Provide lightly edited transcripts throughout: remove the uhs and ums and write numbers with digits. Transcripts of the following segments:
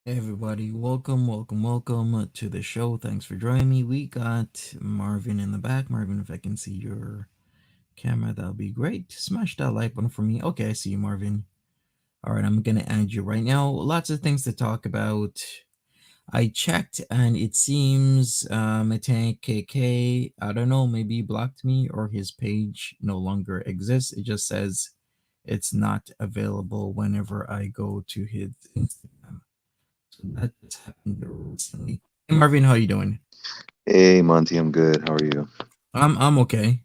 Hey everybody, welcome to the show. Thanks for joining me. We got Marvin in the back. Marvin, if I can see your camera, that'll be great. Smash that like button for me. Okay, I see you, Marvin. All right, I'm gonna add you right now. Lots of things to talk about. I checked and it seems Metan KK, I don't know, maybe he blocked me or his page no longer exists. It just says it's not available whenever I go to his Instagram. So that just happened recently. Hey Marvin, how you doing? Hey Monty, I'm good. How are you? I'm okay.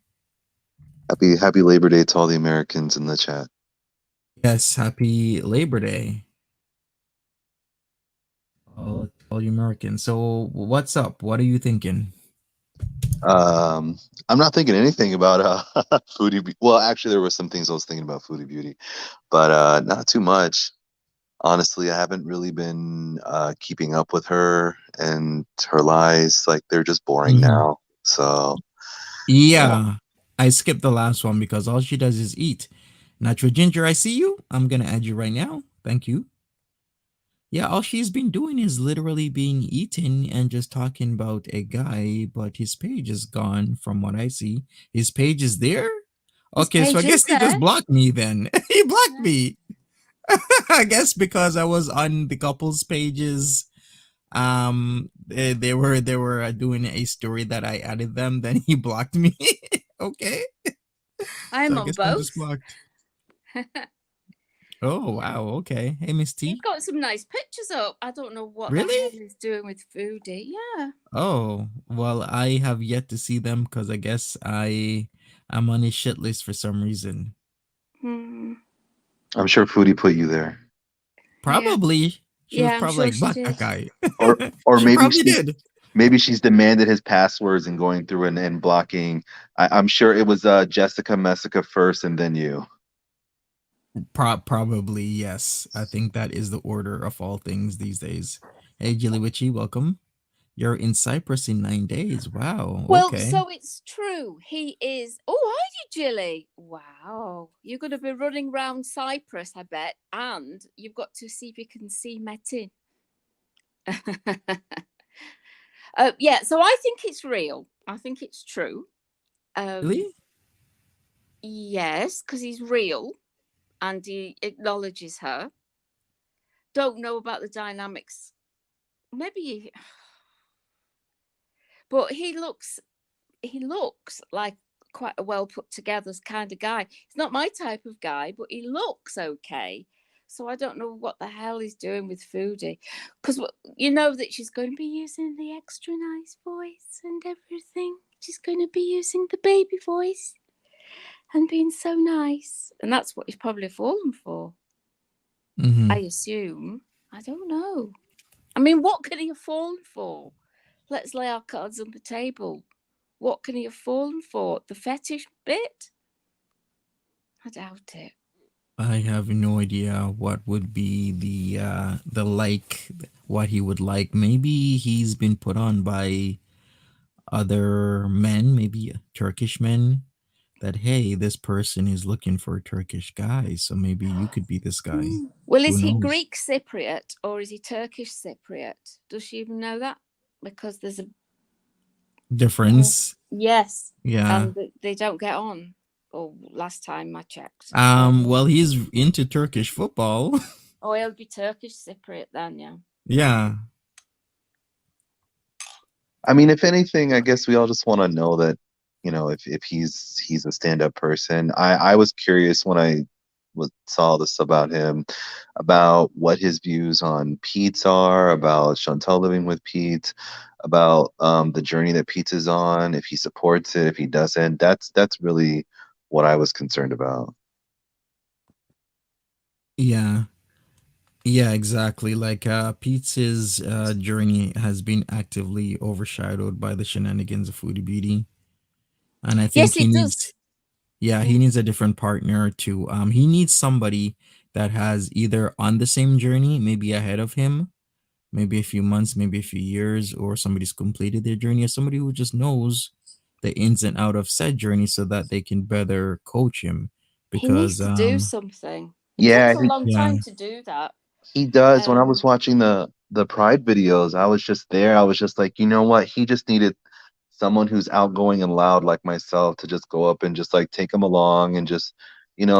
Happy Labor Day to all the Americans in the chat. Yes, happy Labor Day. All you Americans. So what's up? What are you thinking? I'm not thinking anything about Well, actually, there were some things I was thinking about Foodie Beauty, but not too much. Honestly, I haven't really been keeping up with her and her lies. Like they're just boring Mhm. now. So Yeah. I skipped the last one because all she does is eat. Natural Ginger, I see you. I'm gonna add you right now. Thank you. Yeah, all she's been doing is literally being eaten and just talking about a guy, but his page is gone from what I see. His page is there? His Okay, so I page guess is he just there. blocked me then. He blocked Yeah. me. I guess because I was on the couple's pages. They were doing a story that I added them, then he blocked me. Okay. So I'm I on guess I'm just both. blocked. Oh wow, okay. Hey Miss You've T. got some nice pictures up. I don't know what the Really? hell he's doing with Foodie. Yeah. Oh, well, I have yet to see them because I guess I'm on his shit list for some reason. Hmm. I'm sure Foodie put you there. Yeah. Probably. She was Yeah, I'm probably sure like, she block that did. guy. Or She maybe probably she's did. demanded his passwords and going through and blocking. I'm sure it was Jessica Messica first and then you. Probably, yes. I think that is the order of all things these days. Hey, Jilly Witchy, welcome. You're in Cyprus in 9 days. Wow. Well, Okay. so it's true. He is. Oh, are you, Jilly? Wow. You're going to be running round Cyprus, I bet. And you've got to see if you can see Metin. Yeah, so I think it's real. I think it's true. Really? Yes, because he's real and he acknowledges her. Don't know about the dynamics. Maybe, but he looks like quite a well put together kind of guy. He's not my type of guy, but he looks okay. So I don't know what the hell he's doing with Foodie, because you know that she's going to be using the extra nice voice and everything. She's going to be using the baby voice and being so nice, and that's what he's probably fallen for. Mm-hmm. I assume. I don't know. I mean, what could he have fallen for? Let's lay our cards on the table. What can he have fallen for? The fetish bit? I doubt it. I have no idea what would be the like what he would like. Maybe he's been put on by other men, maybe Turkish men, that hey, this person is looking for a Turkish guy, so maybe you could be this guy. Well, Who is he knows? Greek Cypriot or is he Turkish Cypriot? Does she even know that? Because there's a Difference. yes, Yeah. and they don't get on. Or last time I checked. Well, he's into Turkish football. Oh, he'll be Turkish Cypriot then, yeah. Yeah. I mean, if anything, I guess we all just want to know that, if he's a stand-up person. I was curious when I saw this about him, about what his views on Pete's are, about Chantal living with Pete, about the journey that Pete is on, if he supports it, if he doesn't. That's really what I was concerned about. Yeah. Yeah, exactly. Like Pete's journey has been actively overshadowed by the shenanigans of Foodie Beauty. And I think Yes, he it needs does. yeah, he Yeah. needs a different partner to he needs somebody that has either on the same journey, maybe ahead of him, maybe a few months, maybe a few years, or somebody's completed their journey, or somebody who just knows the ins and out of said journey so that they can better coach him. He needs Because to do something. It Yeah, takes a long yeah, time to do that. he does. When I was Um, watching the Pride videos, I was just there. I was just like, you know what? He just needed someone who's outgoing and loud like myself to just go up and just like take him along and just,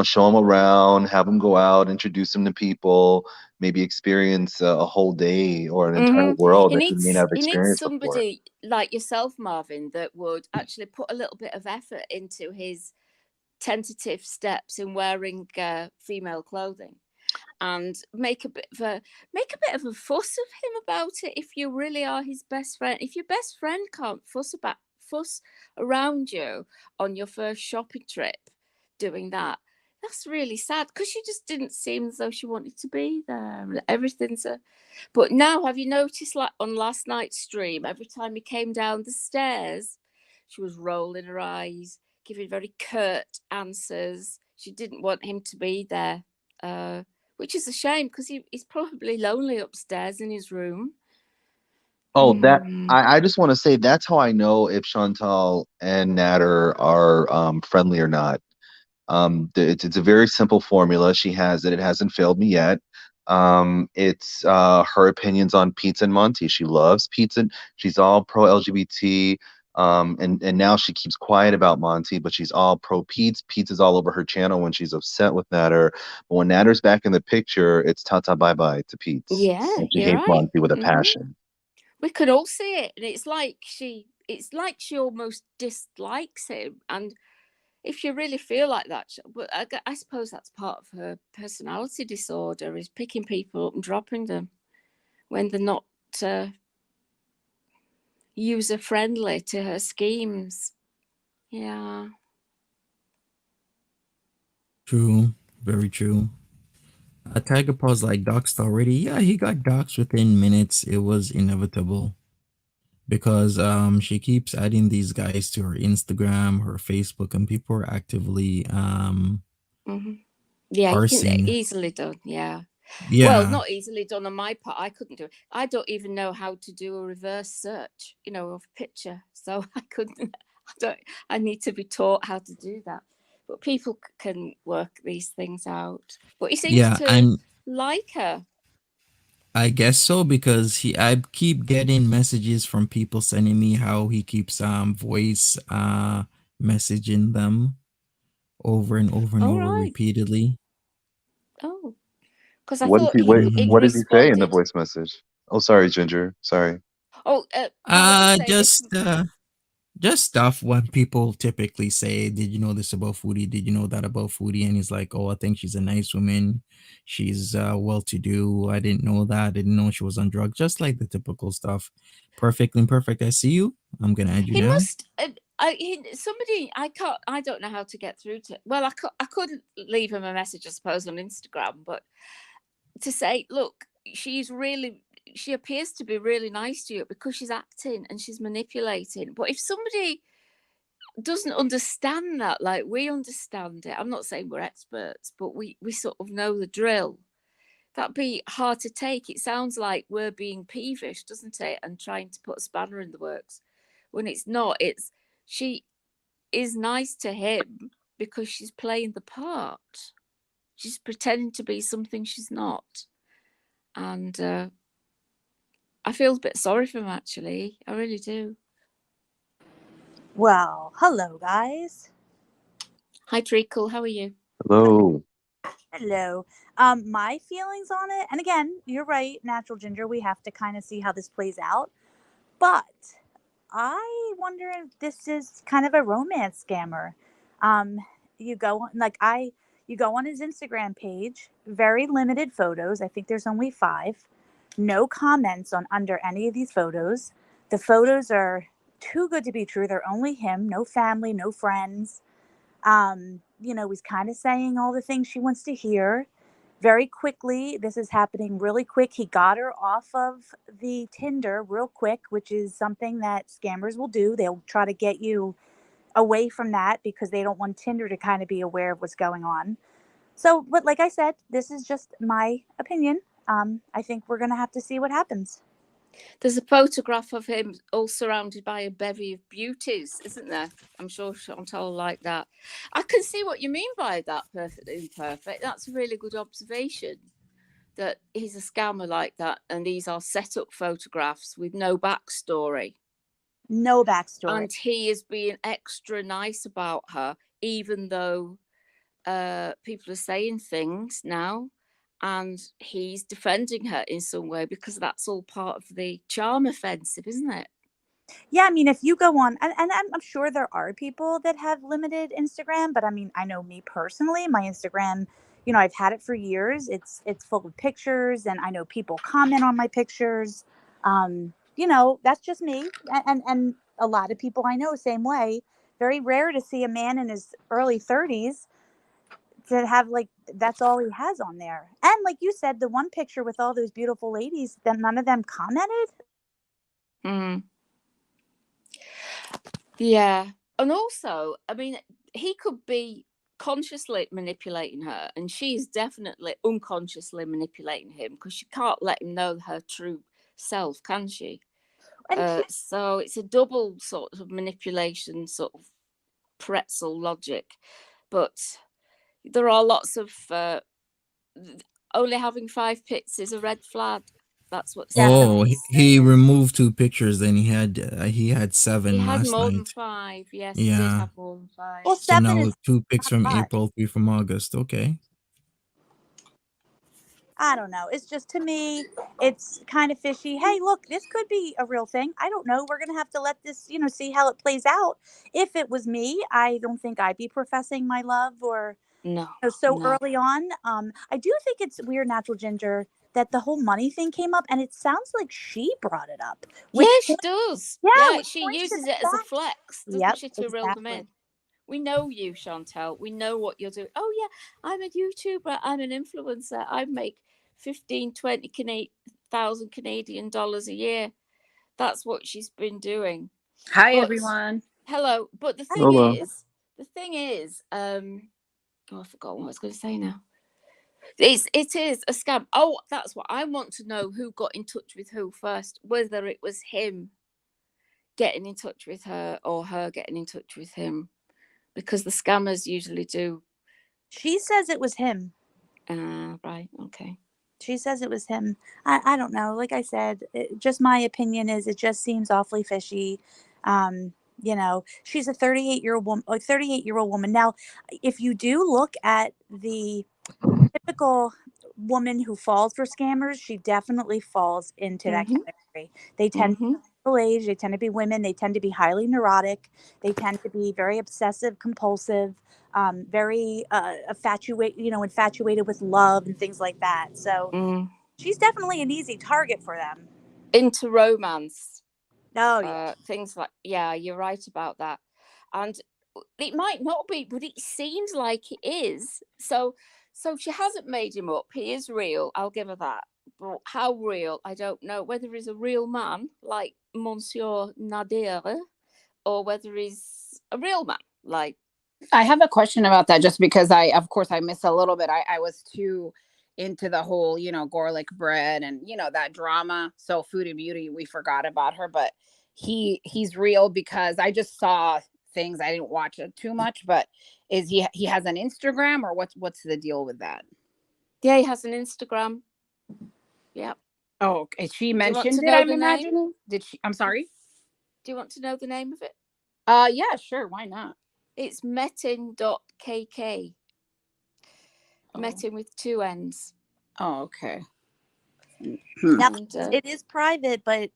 show him around, have him go out, introduce him to people, maybe experience a whole day or an entire world that he may not have he needs experienced before. somebody like yourself, Marvin, that would actually put a little bit of effort into his tentative steps in wearing female clothing, and make a bit of a fuss of him about it. If you really are his best friend, if your best friend can't fuss around you on your first shopping trip doing that, that's really sad, because she just didn't seem as though she wanted to be there. Everything's a but now, have you noticed, like on last night's stream, every time he came down the stairs, she was rolling her eyes, giving very curt answers. She didn't want him to be there, which is a shame, because he's probably lonely upstairs in his room. Oh, that Mm. I just want to say that's how I know if Chantal and Nader are friendly or not. It's a very simple formula. She has it. It hasn't failed me yet. It's her opinions on Pete and Monty. She loves Pete and she's all pro LGBT. And now she keeps quiet about Monty, but she's all pro Pete. Pete is all over her channel when she's upset with Nader. But when Nader's back in the picture, it's ta-ta bye-bye to Pete. Yeah, And she you're hates right. Monty with a Hmm. passion. We could all see it, and it's like she almost dislikes him. And if you really feel like that, but I suppose that's part of her personality disorder, is picking people up and dropping them when they're not user friendly to her schemes. Yeah. True, very true. Tiger Paw's like doxed already. Yeah, he got doxed within minutes. It was inevitable because she keeps adding these guys to her Instagram, her Facebook, and people are actively Hmm. Yeah, you can parsing. easily done. Yeah. Well, Yeah, not easily done on my part. I couldn't do it. I don't even know how to do a reverse search, of a picture. So I couldn't. I need to be taught how to do that. But people can work these things out. But he seems yeah, to and like her. I guess so because I keep getting messages from people sending me how he keeps voice messaging them over and over and All over right. repeatedly. Oh, because I What did thought he wait? he'd What did he say in the responded. voice message? Oh, sorry, Ginger. Sorry. Oh, no, I was saying if. Just stuff when people typically say, "Did you know this about Foodie? Did you know that about Foodie?" And he's like, "Oh, I think she's a nice woman. She's well-to-do. I didn't know that. I didn't know she was on drugs." Just like the typical stuff. Perfect, imperfect. I see you. I'm gonna add you He now. must. Somebody. I can't. I don't know how to get through to. Well, I could leave him a message, I suppose, on Instagram, but to say, look, she appears to be really nice to you because she's acting and she's manipulating. But if somebody doesn't understand that, like we understand it, I'm not saying we're experts, but we sort of know the drill. That'd be hard to take. It sounds like we're being peevish, doesn't it? And trying to put a spanner in the works when it's not. It's she is nice to him because she's playing the part. She's pretending to be something she's not. And I feel a bit sorry for him, actually. I really do. Well, hello, guys. Hi, Treacle. How are you? Hello. Hello. My feelings on it, and again, you're right, Natural Ginger. We have to kind of see how this plays out. But I wonder if this is kind of a romance scammer. Um, you go on, you go on his Instagram page. Very limited photos. I think there's only 5. No comments on under any of these photos. The photos are too good to be true. They're only him. No family. No friends. He's kind of saying all the things she wants to hear very quickly. This is happening really quick. He got her off of the Tinder real quick, which is something that scammers will do. They'll try to get you away from that because they don't want Tinder to kind of be aware of what's going on. So, but like I said, this is just my opinion. I think we're going to have to see what happens. There's a photograph of him all surrounded by a bevy of beauties, isn't there? I'm sure Chantal like that. I can see what you mean by that, perfectly imperfect. That's a really good observation, that he's a scammer like that, and these are set up photographs with no backstory. No backstory. And he is being extra nice about her, even though people are saying things now, and he's defending her in some way because that's all part of the charm offensive, isn't it? Yeah, I mean, if you go on, and I'm sure there are people that have limited Instagram, but I mean, I know me personally, my Instagram, I've had it for years. It's full of pictures, and I know people comment on my pictures. That's just me, and a lot of people I know same way. Very rare to see a man in his early 30s to have like that's all he has on there. And like you said, the one picture with all those beautiful ladies, then none of them commented. Mm. Yeah. And also, I mean, he could be consciously manipulating her, and she's definitely unconsciously manipulating him because she can't let him know her true self, can she? And So it's a double sort of manipulation, sort of pretzel logic. But there are lots of only having 5 pits is a red flag. That's what Oh, Stephanie's he saying. removed 2 pictures. Then he had He 7 had last more than night. 5. Yes, he did Yeah. have more than 5. well, So 7 now is 2 pics from not much. April, 3 from August. Okay. I don't know. It's just, to me, it's kind of fishy. Hey, look, this could be a real thing. I don't know. We're going to have to let this, see how it plays out. If it was me, I don't think I'd be professing my love or No, so no. early on. I do think it's weird, Natural Ginger, that the whole money thing came up, and it sounds like she brought it up. Yeah, Which, she does. yeah, Yeah, which she points to uses the it as a fact. flex, doesn't Yep, she, to reel them exactly. in. We know you, Chantel. We know what you're doing. Oh, yeah, I'm a YouTuber. I'm an influencer. I make 15, 20,000 Canadian dollars a year. That's what she's been doing. Hi, But everyone. hello. But the thing Hello. is, I forgot what I was going to say now. It is a scam. Oh, that's what I want to know, who got in touch with who first, whether it was him getting in touch with her or her getting in touch with him, because the scammers usually do. She says it was him. Right, okay. She says it was him. I don't know. Like I said, just my opinion is it just seems awfully fishy. She's a 38-year-old woman. A 38-year-old woman. Now, if you do look at the typical woman who falls for scammers, she definitely falls into that category. They tend to be middle age. They tend to be women. They tend to be highly neurotic. They tend to be very obsessive, compulsive, very infatuated with love and things like that. So she's definitely an easy target for them. Into romance. Oh yeah. Things like, yeah, you're right about that. And it might not be, but it seems like it is. So she hasn't made him up. He is real. I'll give her that. But how real, I don't know. Whether he's a real man like Monsieur Nadir, or whether he's a real man like. I have a question about that, just because of course, I missed a little bit. I was too into the whole, garlic bread and, that drama. So Foodie Beauty, we forgot about her, but he's real, because I just saw things. I didn't watch it too much, but he has an Instagram, or what's the deal with that? Yeah, he has an Instagram. Yep. Oh, okay. She mentioned it, know I'm the imagining. name? Did she? I'm sorry. Do you want to know the name of it? Yeah, sure. Why not? It's metin.kk. Metin with 2 N's. Oh, okay. Now, it is private, but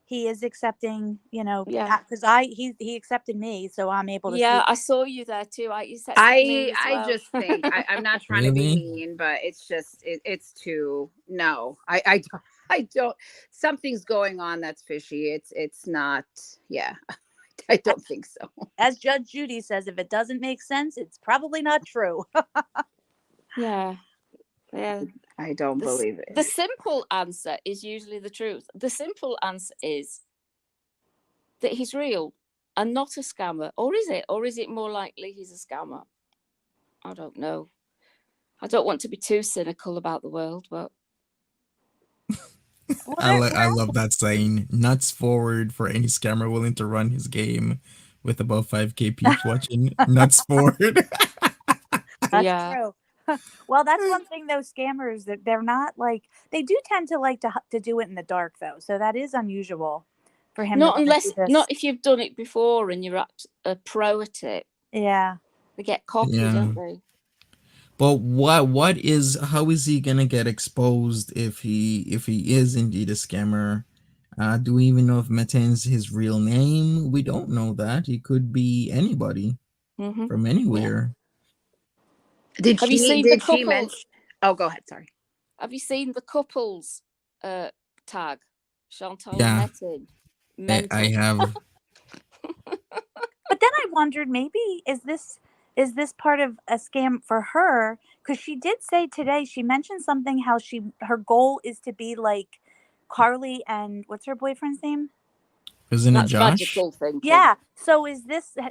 he is accepting, because he accepted me, so I'm able to see. Yeah, I saw you there too. I just think I'm not trying to be Really? mean, but it's just it's too no. I don't. Something's going on that's fishy. It's not. Yeah, I don't think so. As Judge Judy says, if it doesn't make sense, it's probably not true. Yeah. I don't believe it. The simple answer is usually the truth. The simple answer is that he's real and not a scammer. Or is it? Or is it more likely he's a scammer? I don't know. I don't want to be too cynical about the world, but I love that saying. Nuts forward for any scammer willing to run his game with about 5K peeps watching. Nuts forward. That's true. Well, that's one thing, those scammers, that they're not like, they do tend to like to do it in the dark, though. So that is unusual for him. Not if you've done it before and you're a pro at it. Yeah. They get cocky, don't they? But how is he gonna get exposed if he is indeed a scammer? Do we even know if Metin's his real name? We don't know that. He could be anybody from anywhere. Yeah. Have you seen the couples? Oh, go ahead. Sorry. Have you seen the couples tag? Chantal Yeah. and Metin. I have. But then I wondered, maybe is this part of a scam for her? Because she did say today, she mentioned something, how her goal is to be like Carly and what's her boyfriend's name? Isn't it Josh? Magical thinking. Yeah. So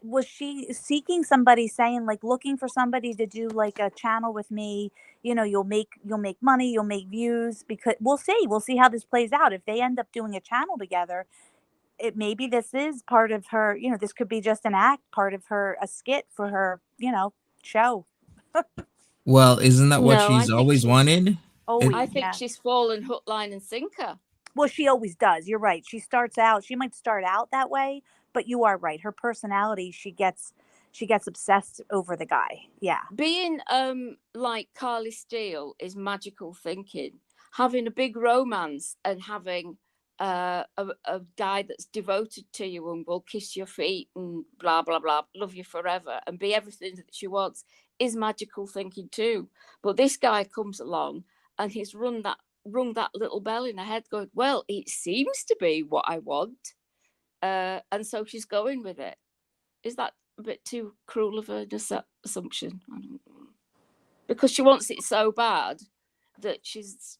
was she seeking somebody, saying like, looking for somebody to do like a channel with me? You'll make money, you'll make views, because we'll see how this plays out. If they end up doing a channel together, maybe this is part of her, this could be just an act, part of a skit for her, show. Well, isn't that what No, she's always wanted? Always, I think yeah. she's fallen hook, line, and sinker. Well, she always does. You're right. She might start out that way, but you are right. Her personality, she gets obsessed over the guy. Yeah. Being like Carly Steele is magical thinking. Having a big romance and having a guy that's devoted to you and will kiss your feet and blah blah blah, love you forever and be everything that she wants is magical thinking too. But this guy comes along and he's rung that little bell in her head, going, well, it seems to be what I want, and so she's going with it. Is that a bit too cruel of an assumption? I don't know. Because she wants it so bad that she's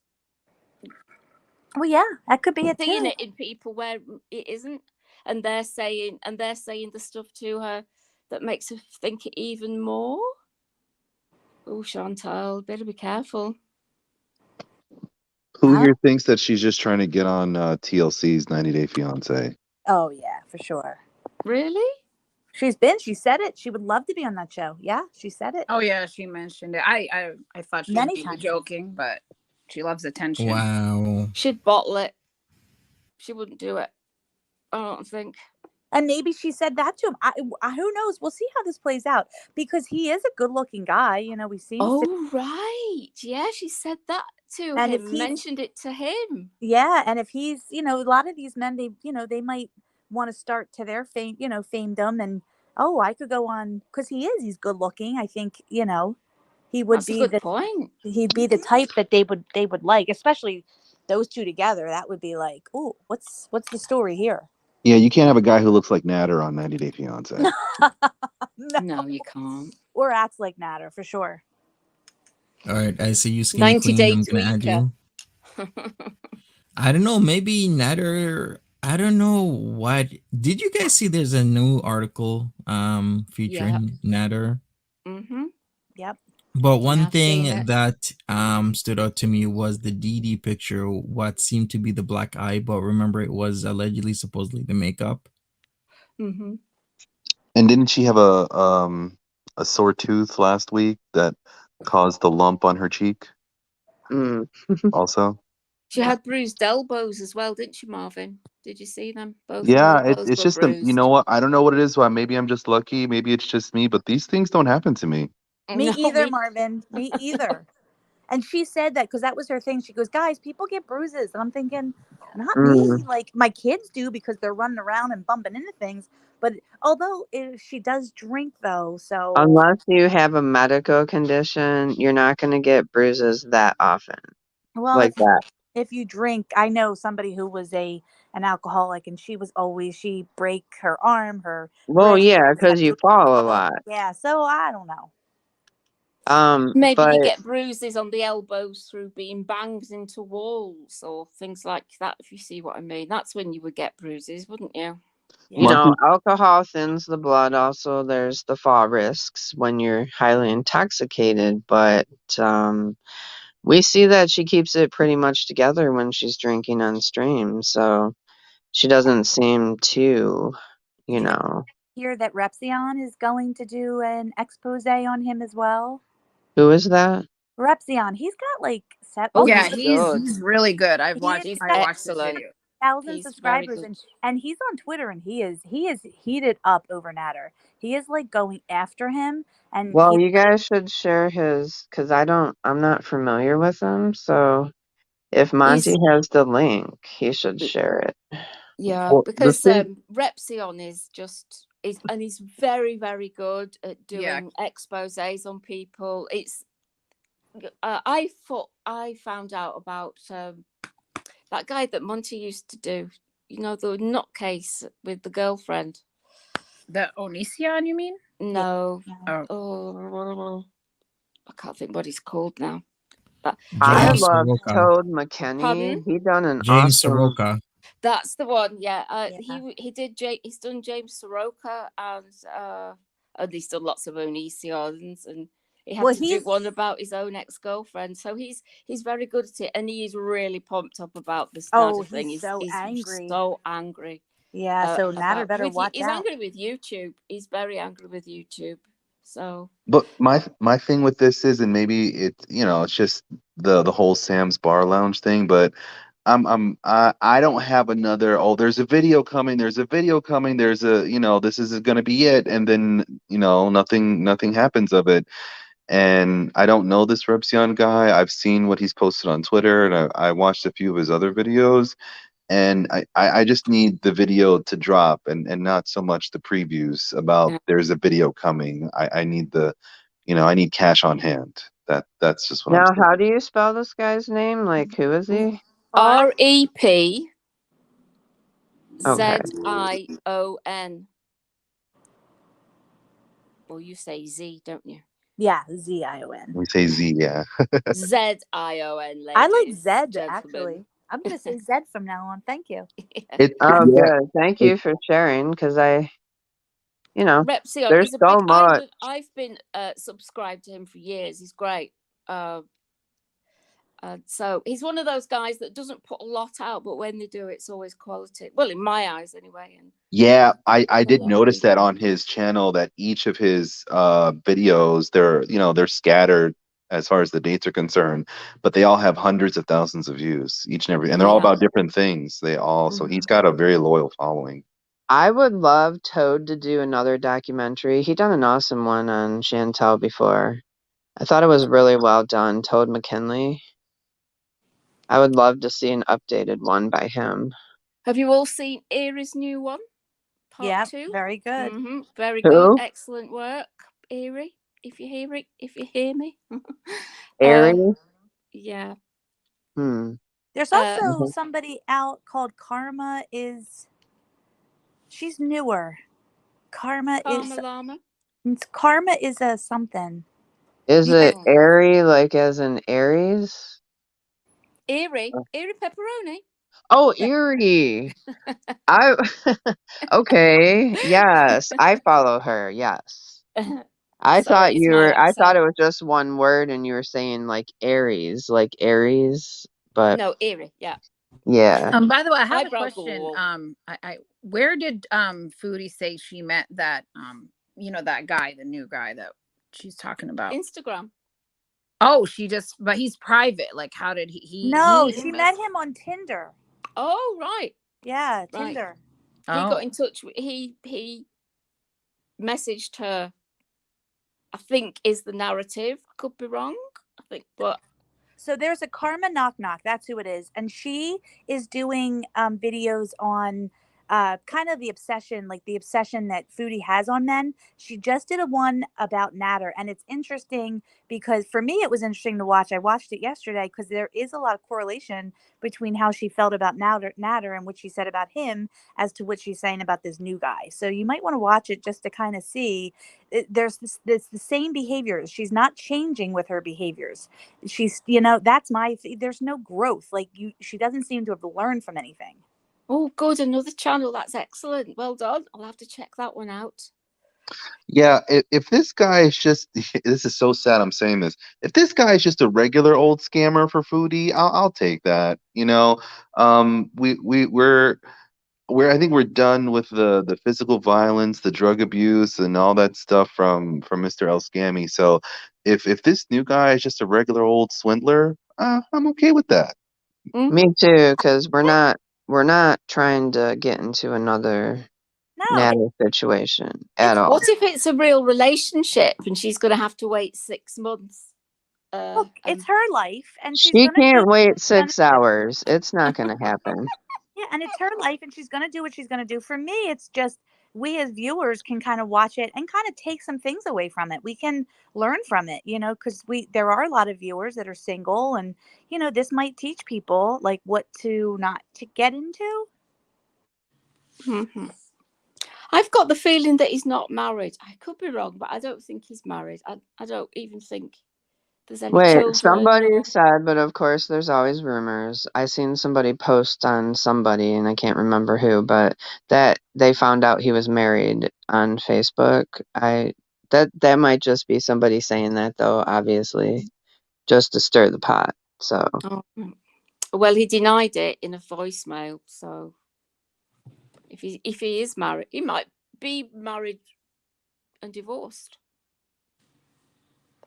Well, yeah, that could be it seeing too. it in people where it isn't, and they're saying the stuff to her that makes her think it even more. Oh, Chantal, better be careful. Who here thinks that she's just trying to get on TLC's 90 Day Fiance? Oh yeah, for sure. Really? She said it. She would love to be on that show. Yeah, she said it. Oh yeah, she mentioned it. I thought she Many was times. joking, but she loves attention. Wow. She'd bottle it. She wouldn't do it, I don't think. And maybe she said that to him. Who knows? We'll see how this plays out, because he is a good-looking guy. We've seen. Right. Yeah, she said that to And him. if he's- Mentioned it to him. Yeah, and if he's, a lot of these men, they might want to start to their famedom, and I could go on, because he's good-looking. I think, he would That's be a good point. He'd be the type that they would like, especially those two together. That would be like, oh, what's the story here? Yeah, you can't have a guy who looks like Natter on 90 Day Fiance. No, you can't. Or acts like Natter, for sure. All right, I see you, Skinny 90 Queen. I'm Day gonna add Tweaker. you. I don't know. Maybe Natter. I don't know what. Did you guys see? There's a new article featuring Natter. Mm-hmm. Yep. But one I've seen thing it. that stood out to me was the DD picture. What seemed to be the black eye, but remember, it was allegedly, supposedly, the makeup. Mm-hmm. And didn't she have a sore tooth last week that caused the lump on her cheek? Also, She had bruised elbows as well, didn't she, Marvin? Did you see them? Both yeah, elbows it's were just bruised. you know what? I don't know what it is. Why? Maybe I'm just lucky. Maybe it's just me. But these things don't happen to me. Me No, either, Marvin. Me either. And she said that because that was her thing. She goes, guys, people get bruises. And I'm thinking, not me. Like, my kids do, because they're running around and bumping into things. But although she does drink, though, so. Unless you have a medical condition, you're not going to get bruises that often. Well, like that. If you drink, I know somebody who was an alcoholic, and she'd break her arm, her. Well, wrist, yeah, because you fall a lot. Yeah, so I don't know. Maybe but you get bruises on the elbows through being banged into walls or things like that, if you see what I mean. That's when you would get bruises, wouldn't you? you know, alcohol thins the blood. Also, there's the fall risks when you're highly intoxicated. But we see that she keeps it pretty much together when she's drinking on stream. So she doesn't seem to, Hear that Repzion is going to do an expose on him as well. Who is that? Repzion. He's got like yeah, he's really good. I watched this video. 1,000 subscribers, and he's on Twitter, and he is heated up over Natter. He is like going after him, and well, you guys should share his, because I'm not familiar with him. So if Monty has the link, he should share it. Yeah, because Repzion he's very, very good at doing exposés on people. It's I found out about that guy that Monty used to do, the nutcase with the girlfriend. The Onision, you mean? No. Oh, I can't think what he's called now. But I love Toad McKenney. Pardon? He done an James awesome. Soroka. That's the one. Yeah. He's done James Soroka, and he's done lots of Onisions, and he had to do one about his own ex-girlfriend. So he's very good at it, and he is really pumped up about this kind of thing. He's so angry. So angry. Yeah, so Natter about better watch he's out. angry with YouTube. He's very angry with YouTube. So But my thing with this is, and maybe it's just the whole Sam's Bar Lounge thing, but I don't have another, oh, there's a video coming, there's a video coming, there's a, this is gonna be it, and then nothing happens of it. And I don't know this Repsion guy. I've seen what he's posted on Twitter, and I watched a few of his other videos, and I just need the video to drop, and not so much the previews about yeah. there's a video coming. I need I need cash on hand. That's just what I'm Now, saying. how do you spell this guy's name? Like, who is he? REP Okay. ZION. Well, you say Z, don't you? Yeah, ZION. We say Z, yeah. ZION. I like Zed, gentlemen. actually. I'm going to say Zed from now on. Thank you. It Oh, yeah, good. Thank you for sharing, because Repsion there's is a so big. much. I've been subscribed to him for years. He's great. So he's one of those guys that doesn't put a lot out, but when they do, it's always quality. Well, in my eyes, anyway. And yeah, I a did lot of notice that people. on his channel, that each of his videos, they're scattered as far as the dates are concerned, but they all have hundreds of thousands of views, each and every, and they're all Yeah. about different things. So he's got a very loyal following. I would love Toad to do another documentary. He done an awesome one on Chantel before. I thought it was really well done. Toad McKinley. I would love to see an updated one by him. Have you all seen Erie's new one? Part 2? Very good. Very Who? good. Excellent work, Erie. If you hear me. Aries? Yeah. There's also somebody out called Karma is. She's newer. Karma Llama. is a something. Is it airy, like as in Aries? Erie Pepperoni. Oh, Erie. Okay, yes. I follow her, yes. I thought it was just one word and you were saying like Aries, but no, Erie, yeah. Yeah. By the way, I have a Eyebrow question. goal. I where did Foodie say she met that that guy, the new guy that she's talking about? Instagram. Oh, but he's private. Like, how did he No, she met him on Tinder. Oh, right. Yeah, Tinder. He got in touch with he messaged her. I think is the narrative. I could be wrong. I think, but so there's a Karma Knock Knock. That's who it is, and she is doing videos on kind of the obsession that Foodie has on men. She just did a one about Natter, and it's interesting because for me it was interesting to watch. I watched it yesterday because there is a lot of correlation between how she felt about Natter and what she said about him as to what she's saying about this new guy. So you might want to watch it just to kind of see. There's the same behaviors. She's not changing with her behaviors. She's, that's there's no growth. Like she doesn't seem to have learned from anything. Oh, good. Another channel. That's excellent. Well done. I'll have to check that one out. Yeah, if this guy is just, this is so sad I'm saying this. If this guy is just a regular old scammer for Foodie, I'll take that. I think we're done with the physical violence, the drug abuse, and all that stuff from Mr. El Scammy. So if this new guy is just a regular old swindler, I'm okay with that. Me too, because we're not trying to get into another Natter situation at all. What if it's a real relationship and she's going to have to wait 6 months? Look, it's her life, and she can't wait 6 hours. It's not going to happen. Yeah, and it's her life, and she's going to do what she's going to do. For me, it's just we as viewers can kind of watch it and kind of take some things away from it. We can learn from it, because there are a lot of viewers that are single, and this might teach people like what to not to get into. Mm-hmm. I've got the feeling that he's not married. I could be wrong, but I don't think he's married. I don't even think there's any children. Somebody said, but of course there's always rumors. I seen somebody post on somebody, and I can't remember who, but that they found out he was married on Facebook. That might just be somebody saying that, though, obviously, just to stir the pot. So well, he denied it in a voicemail, so If he is married, he might be married and divorced.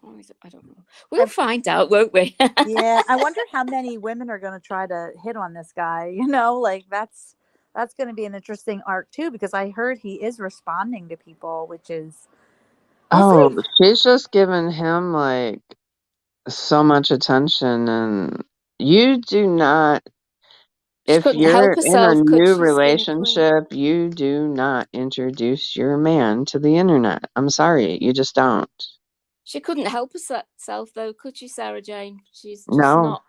I don't know. We'll find out, won't we? Yeah, I wonder how many women are going to try to hit on this guy. You know, like that's going to be an interesting arc too, because I heard he is responding to people, which is we'll see. She's just giving him like so much attention, and you do not. She If couldn't you're help in a herself, could new she, Skinny Queen? relationship, you do not introduce your man to the internet. I'm sorry, you just don't. She couldn't help herself, though, could she, Sarah Jane? She's just No. not.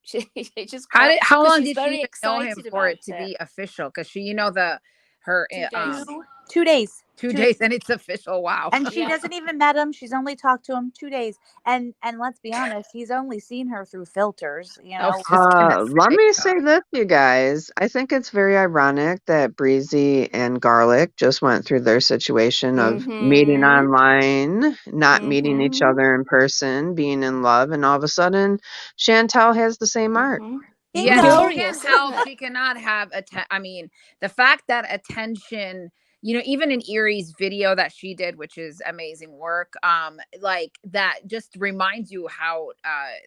She just can't. How long she's did she very even know him excited for about it to be official? Because she, her 2 days. 2 days. 2 days, and it's official. Wow. And she Yeah. doesn't even met him. She's only talked to him 2 days. And let's be honest, he's only seen her through filters, you I know. was just gonna Let say, me say this, you guys. I think it's very ironic that Breezy and Garlic just went through their situation of meeting Mhm. online, not meeting each Mhm. other in person, being in love, and all of a sudden, Chantal has the same arc. Mhm. yeah, Bingo. she can't Curious, isn't help. it? She cannot have I mean, the fact that attention, even in Erie's video that she did, which is amazing work, like that just reminds you how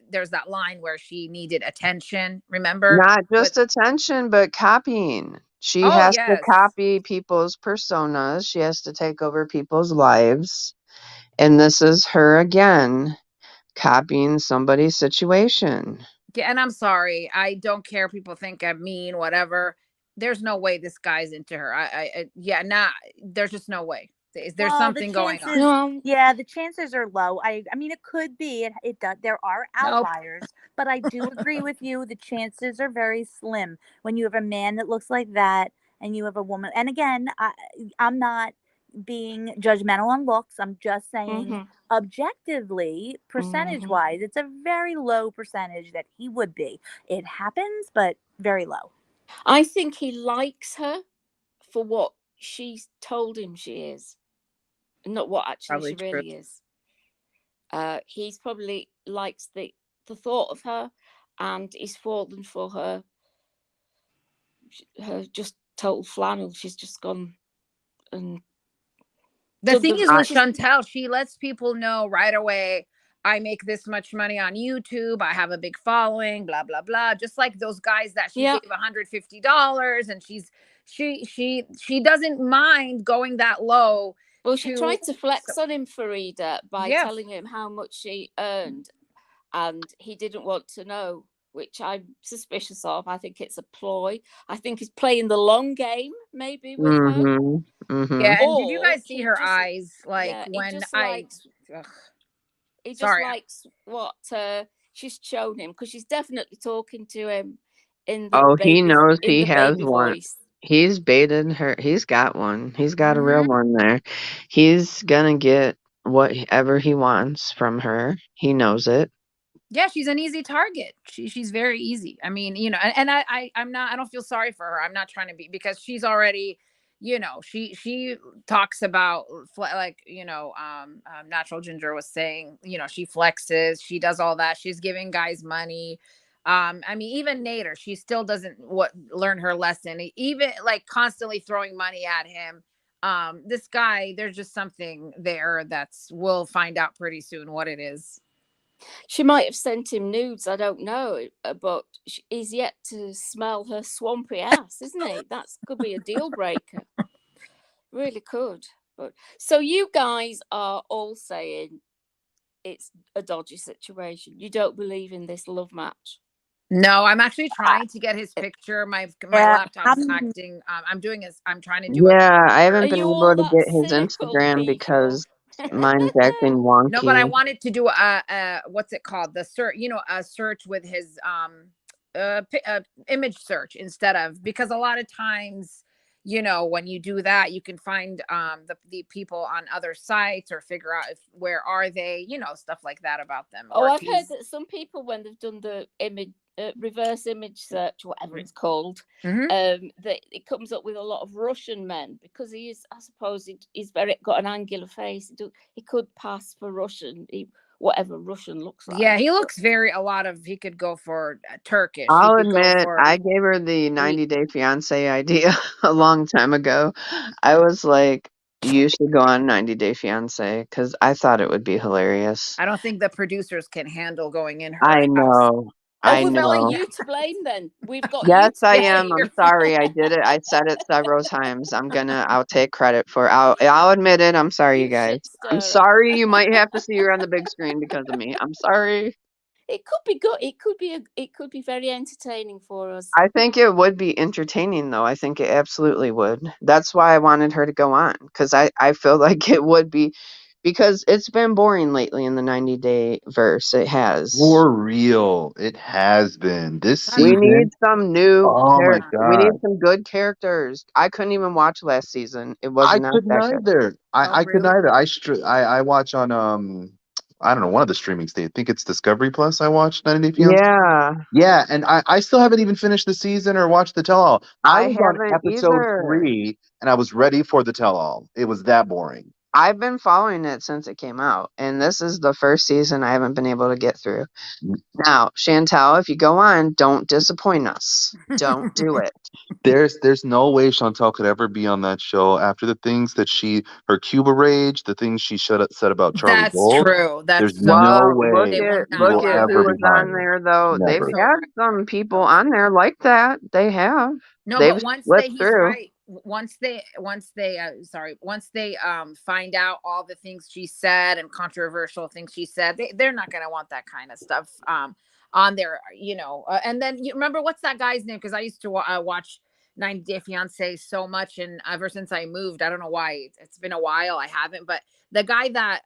there's that line where she needed attention. Remember? Not With just attention, but copying. She oh has to yes, copy people's personas. She has to take over people's lives. And this is her again, copying somebody's situation. yeah, and I'm sorry. I don't care. People think I'm mean, whatever. There's no way this guy's into her. Yeah, nah. There's just no way. There's Well, the something going on. chances, No. yeah, the chances are low. I mean, it could be. It does. There are Nope. outliers, but I do agree with you. The chances are very slim when you have a man that looks like that and you have a woman. And again, I'm not being judgmental on looks. I'm just saying Mhm. objectively, percentage wise, it's a very low percentage that he would be. It happens, but very low. I think he likes her for what she's told him she is, not what actually Probably she true. really is. He's probably likes the thought of her, and he's fallen for her just total flannel. She's just gone and The thing is with she's, Chantel, she lets people know right away. I make this much money on YouTube. I have a big following. Blah blah blah. Just like those guys that she yeah. gave $150, and she doesn't mind going that low. Well, she tried to flex on him, Farida, by telling him how much she earned, and he didn't want to know, which I'm suspicious of. I think it's a ploy. I think he's playing the long game, maybe, with her. Mm-hmm. Yeah, and did you Or guys see he her just- eyes? Like yeah, when he just I, likes, ugh. he just Sorry. likes what she's shown him, because she's definitely talking to him in the baby, he knows in he the has baby one. voice. He's baited her. He's got one. He's got a real one there. He's gonna get whatever he wants from her. He knows it. Yeah, she's an easy target. She's very easy. I mean, and I'm not. I don't feel sorry for her. I'm not trying to be, because she's already, she talks about like Natural Ginger was saying, she flexes, she does all that. She's giving guys money. I mean, even Nader, she still doesn't learn her lesson. Even like constantly throwing money at him. This guy, there's just something there we'll find out pretty soon what it is. She might have sent him nudes, I don't know, but he's yet to smell her swampy ass, isn't he? That could be a deal breaker. Really could. But so you guys are all saying it's a dodgy situation. You don't believe in this love match? No, I'm actually trying to get his picture. My laptop's acting. I'm trying to do it. Yeah, I haven't been you able all to that get his cynical, Instagram people? because mine's acting wonky. No, but I wanted to do a what's it called? The search, a search with his image search instead of, because a lot of times, when you do that, you can find the people on other sites or figure out where are they, stuff like that about them. Oh, I've heard that some people, when they've done the image reverse image search, whatever it's called, that it comes up with a lot of Russian men, because he is, I suppose, he's got an angular face. He could pass for Russian. He whatever Russian looks like. Yeah, he looks he could go for Turkish. He I'll could go admit, for I gave her the 90 Day Fiance idea a long time ago. I was like, you should go on 90 Day Fiance because I thought it would be hilarious. I don't think the producers can handle going in her I house. know. I we've got know. you to blame then. We've got Yes, you to I blame. am. I'm sorry. I did it. I said it several times. I'll take credit for it. I'll admit it. I'm sorry, you guys. I'm sorry. You might have to see her on the big screen because of me. I'm sorry. It could be good. It could be very entertaining for us. I think it would be entertaining, though. I think it absolutely would. That's why I wanted her to go on because I feel like it would be because it's been boring lately in the 90-day verse. It has. For real, it has been this We season. need some new. Oh my We need god, some good characters. I couldn't even watch last season. It was I not couldn't that good. either. I couldn't really? either. I watch on I don't know, one of the streaming states. I think it's Discovery Plus. I watched 90 Day Fiancé. Yeah, Yeah, and I still haven't even finished the season or watched the tell-all. I I was on haven't episode either. 3 and I was ready for the tell-all. It was that boring. I've been following it since it came out, and this is the first season I haven't been able to get through. Now, Chantel, if you go on, don't disappoint us. Don't do it. There's no way Chantal could ever be on that show after the things that her Cuba rage, the things she said about Charlie That's Gold. true. That's There's so no true. way They will not Look will at allow who ever that. be was on higher. there, though. They've Never. So had right. some people on there like that. They have. No, They've but once slipped he's through. right. Once they find out all the things she said and controversial things she said, they're not gonna want that kind of stuff on there, and then you remember what's that guy's name? Because I used to watch 90 Day Fiance so much, and ever since I moved, I don't know why it's been a while. I haven't, but the guy that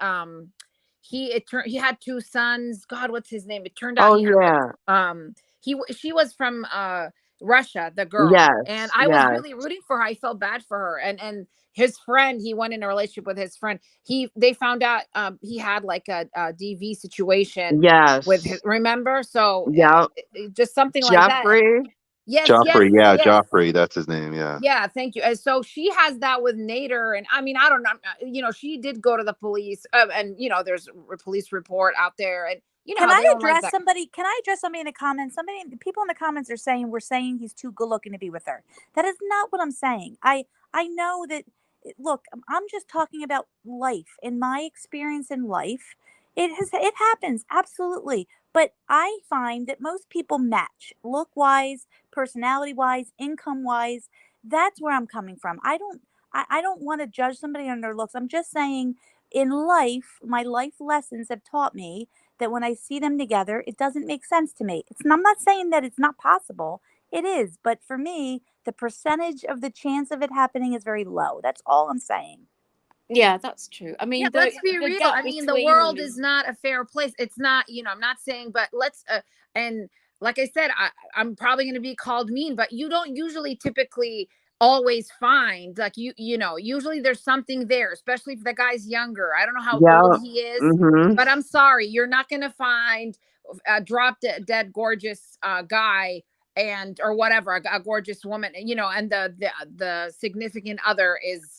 he had 2 sons. God, what's his name? It turned out she was from Russia, the girl. Yes, And I was really rooting for her. I felt bad for her. And his friend, he went in a relationship with his friend. They found out he had like a DV situation with his, remember? So just something like that. Yes, Joffrey, yes, yes. Joffrey, that's his name, yeah. Yeah, thank you. And so she has that with Nader, and I mean, I don't know, she did go to the police, and there's a police report out there, and Can I address somebody? Can I address somebody in the comments? People in the comments are saying we're saying he's too good looking to be with her. That is not what I'm saying. I know that. Look, I'm just talking about life. In my experience in life, it happens absolutely. But I find that most people match look wise, personality wise, income wise. That's where I'm coming from. I don't want to judge somebody on their looks. I'm just saying in life, my life lessons have taught me that when I see them together, it doesn't make sense to me. I'm not saying that it's not possible. It is. But for me, the percentage of the chance of it happening is very low. That's all I'm saying. Yeah, that's true. I mean, let's be real. I mean, the world is not a fair place. It's not, I'm not saying, but let's, and like I said, I'm probably going to be called mean, but you don't usually typically always find like, usually there's something there, especially if the guy's younger. I don't know how old he is, but I'm sorry. You're not going to find a drop dead gorgeous guy or whatever, a gorgeous woman, and the significant other is,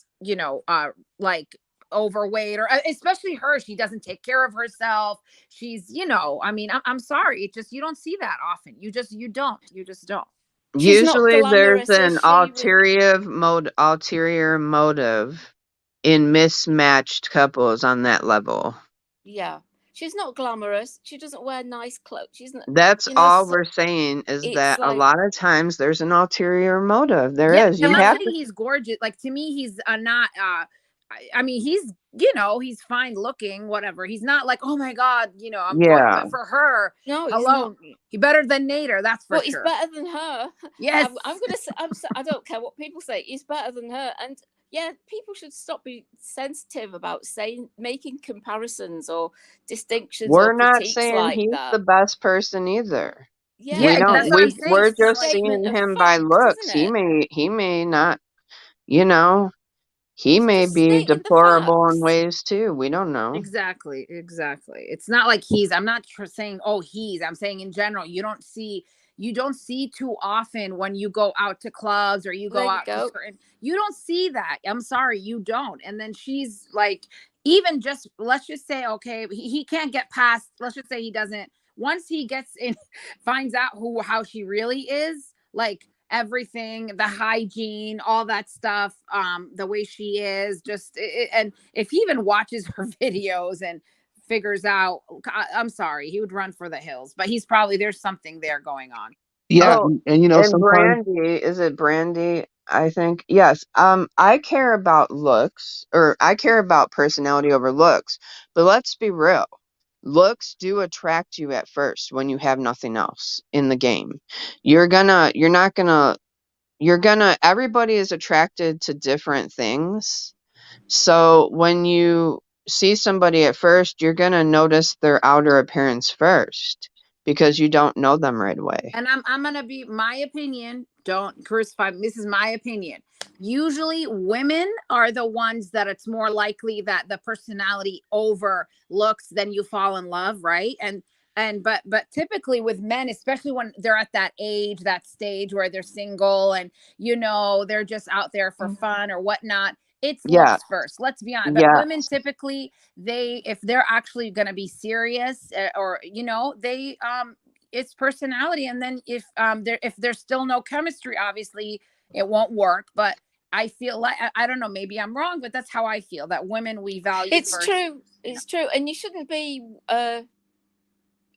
like overweight, or especially her, she doesn't take care of herself. She's, I mean, I'm sorry. It just, you don't see that often. You just don't. Usually there's an ulterior motive in mismatched couples on that level. Yeah. She's not glamorous. She doesn't wear nice clothes. That's all we're saying is that a lot of times there's an ulterior motive. There is. I'm not saying he's gorgeous. Like, to me, he's not. I mean, he's he's fine looking, whatever. He's not like, oh my God, I'm but for her, no, alone, he's better than Nader. That's for sure. He's better than her. Yes, I'm gonna say. I don't care what people say. He's better than her, and yeah, people should stop being sensitive about making comparisons or distinctions. We're not saying he's the best person either. Yeah, we're just seeing him by looks. He may not, he may be deplorable in ways too. We don't know. Exactly. It's not like I'm not saying, I'm saying in general, you don't see too often when you go out to clubs or you go out to certain, you don't see that. I'm sorry, you don't. And then she's like, even just, let's just say, okay, he can't get past, let's just say he doesn't, once he gets in, finds out how she really is, like everything, the hygiene, all that stuff, the way she is, just and if he even watches her videos and figures out, I'm sorry, he would run for the hills, but he's probably, there's something there going on. Yeah, Oh, and you know, and sometimes Brandy, is it Brandy? I think. Yes. I care about looks, or I care about personality over looks. But let's be real. Looks do attract you at first when you have nothing else in the game. Everybody is attracted to different things. So when you see somebody at first, you're gonna notice their outer appearance first because you don't know them right away. And I'm gonna be, my opinion, don't crucify me, this is my opinion. Usually women are the ones that it's more likely that the personality overlooks, then you fall in love, right? But typically with men, especially when they're at that age, that stage where they're single and they're just out there for fun or whatnot, it's Yeah. looks first, let's be honest. But Yeah. women typically, if they're actually going to be serious, or they it's personality. And then if there's still no chemistry, obviously it won't work. But I feel like, I don't know, maybe I'm wrong, but that's how I feel, that women, we value It's first. true. It's true. And you shouldn't be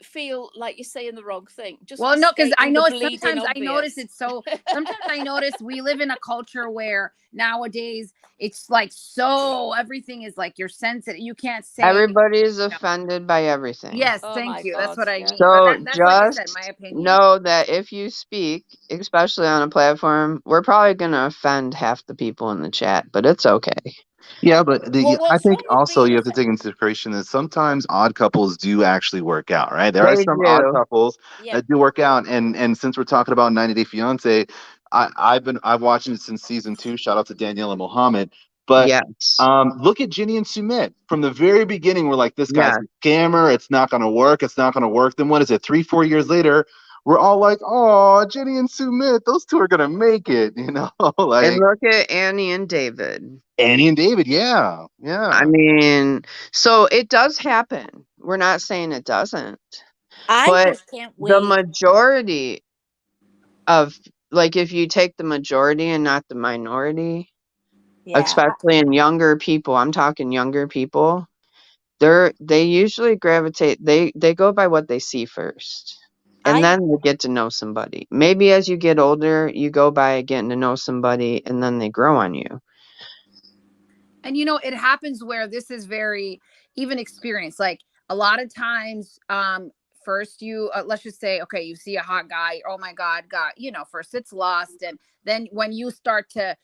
feel like you're saying the wrong thing. Just well, no, because I stating know the it's bleeding sometimes I notice obvious. it's so sometimes I notice we live in a culture where nowadays it's like, so everything is like, you're sensitive, you can't say Everybody's offended by everything. yes, Oh thank my you, that's God, what I yeah. mean. So But that's like I said, my just opinion. know that if you speak, especially on a platform, we're probably gonna offend half the people in the chat, but it's okay. yeah, but Well, I what's think wrong with also being you have to take into consideration that sometimes odd couples do actually work out, right? There are They some odd do. couples Yeah. that do work out, and since we're talking about 90 Day Fiance, I've watched it since season 2. Shout out to Danielle and Mohammed. But Yes. look at Ginny and Sumit from the very beginning. We're like, this guy's Yeah. a scammer. It's not going to work. It's not going to work. Then what is it? 3-4 years later, we're all like, oh, Ginny and Sumit, those two are going to make it. And Like look at Annie and David. Annie and David. Yeah, I yeah. mean, so it does happen. We're not saying it doesn't. I But just can't the wait. majority of, like, if you take the majority and not the minority, Yeah. especially in younger people, I'm talking younger people, they usually gravitate, they go by what they see first. And then they get to know somebody. Maybe as you get older, you go by getting to know somebody and then they grow on you. And it happens where this is very even experience. Like a lot of times, first you let's just say, okay, you see a hot guy, oh my God, first it's lust, and then when you start to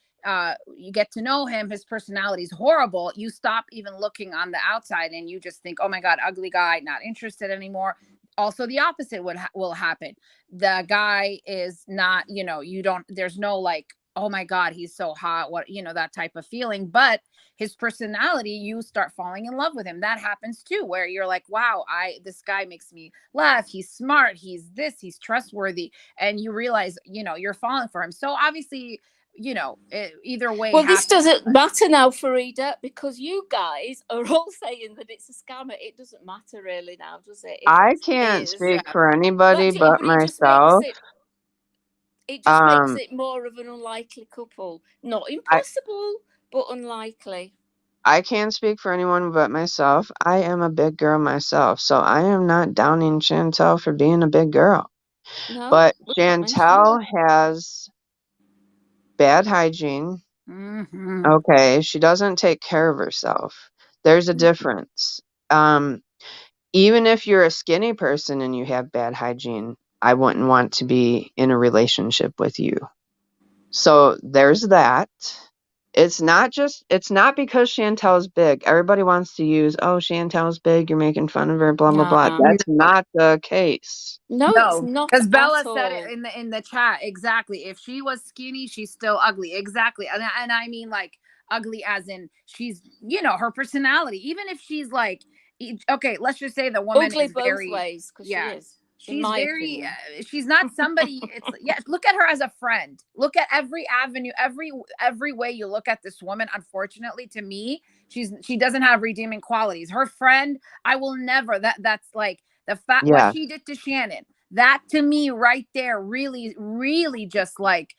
you get to know him, his personality is horrible, you stop even looking on the outside and you just think, oh my God, ugly guy, not interested anymore. Also the opposite will happen. The guy is not, you don't, there's no like, oh my God, he's so hot, what, that type of feeling. But his personality, you start falling in love with him. That happens too, where you're like, wow, this guy makes me laugh, he's smart, he's he's trustworthy, and you realize, you're falling for him. So obviously, either way. Well, this doesn't matter now, Farida, because you guys are all saying that it's a scammer. It doesn't matter really now, does it? I can't speak for anybody but myself. It just makes it more of an unlikely couple. Not impossible, but unlikely. I can't speak for anyone but myself. I am a big girl myself, so I am not downing Chantel for being a big girl. No, but Chantel has bad hygiene. Mm-hmm. Okay, she doesn't take care of herself. There's a difference. Even if you're a skinny person and you have bad hygiene, I wouldn't want to be in a relationship with you. So there's that. It's not because Chantel's big. Everybody wants to use, oh, Chantel's big, you're making fun of her, blah, blah, blah. That's not the case. No, it's not. Because Bella said it in the chat. Exactly. If she was skinny, she's still ugly. Exactly. And I mean like ugly as in she's, her personality. Even if she's like, okay, let's just say the woman ugly is both very, ways, because she is. She's very, she's not somebody, look at her as a friend. Look at every avenue, every way you look at this woman. Unfortunately, to me, She doesn't have redeeming qualities. Her friend, I will never, that's like the fact what Yes. she did to Shannon. That to me right there really, really just like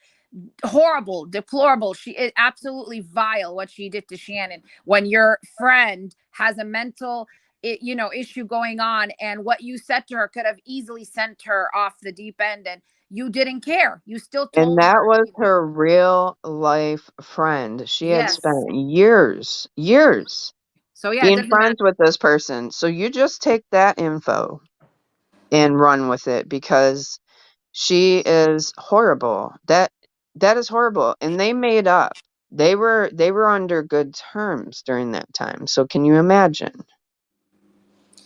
horrible, deplorable. She is absolutely vile what she did to Shannon. When your friend has a mental issue going on, and what you said to her could have easily sent her off the deep end, and you didn't care. You still And told that her. was her real life friend. She had Yes. spent years So yeah, it being doesn't matter. friends with this person. So you just take that info and run with it, because she is horrible. That is horrible. And they made up. They were under good terms during that time. So can you imagine?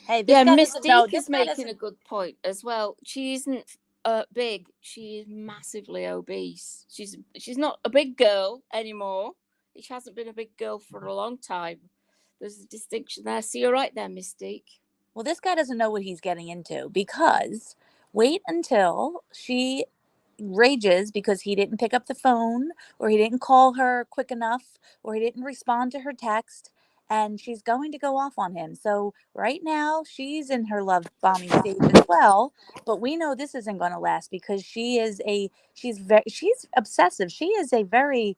Hey, this Yeah, guy doesn't know. Mystique This is guy making doesn't. a good point as well. She isn't big. She is massively obese. She's not a big girl anymore. She hasn't been a big girl for a long time. There's a distinction there. So you're right there, Mystique. Well, this guy doesn't know what he's getting into, because wait until she rages because he didn't pick up the phone, or he didn't call her quick enough, or he didn't respond to her text, and she's going to go off on him. So right now she's in her love bombing stage as well, but we know this isn't going to last, because she's obsessive. She is a very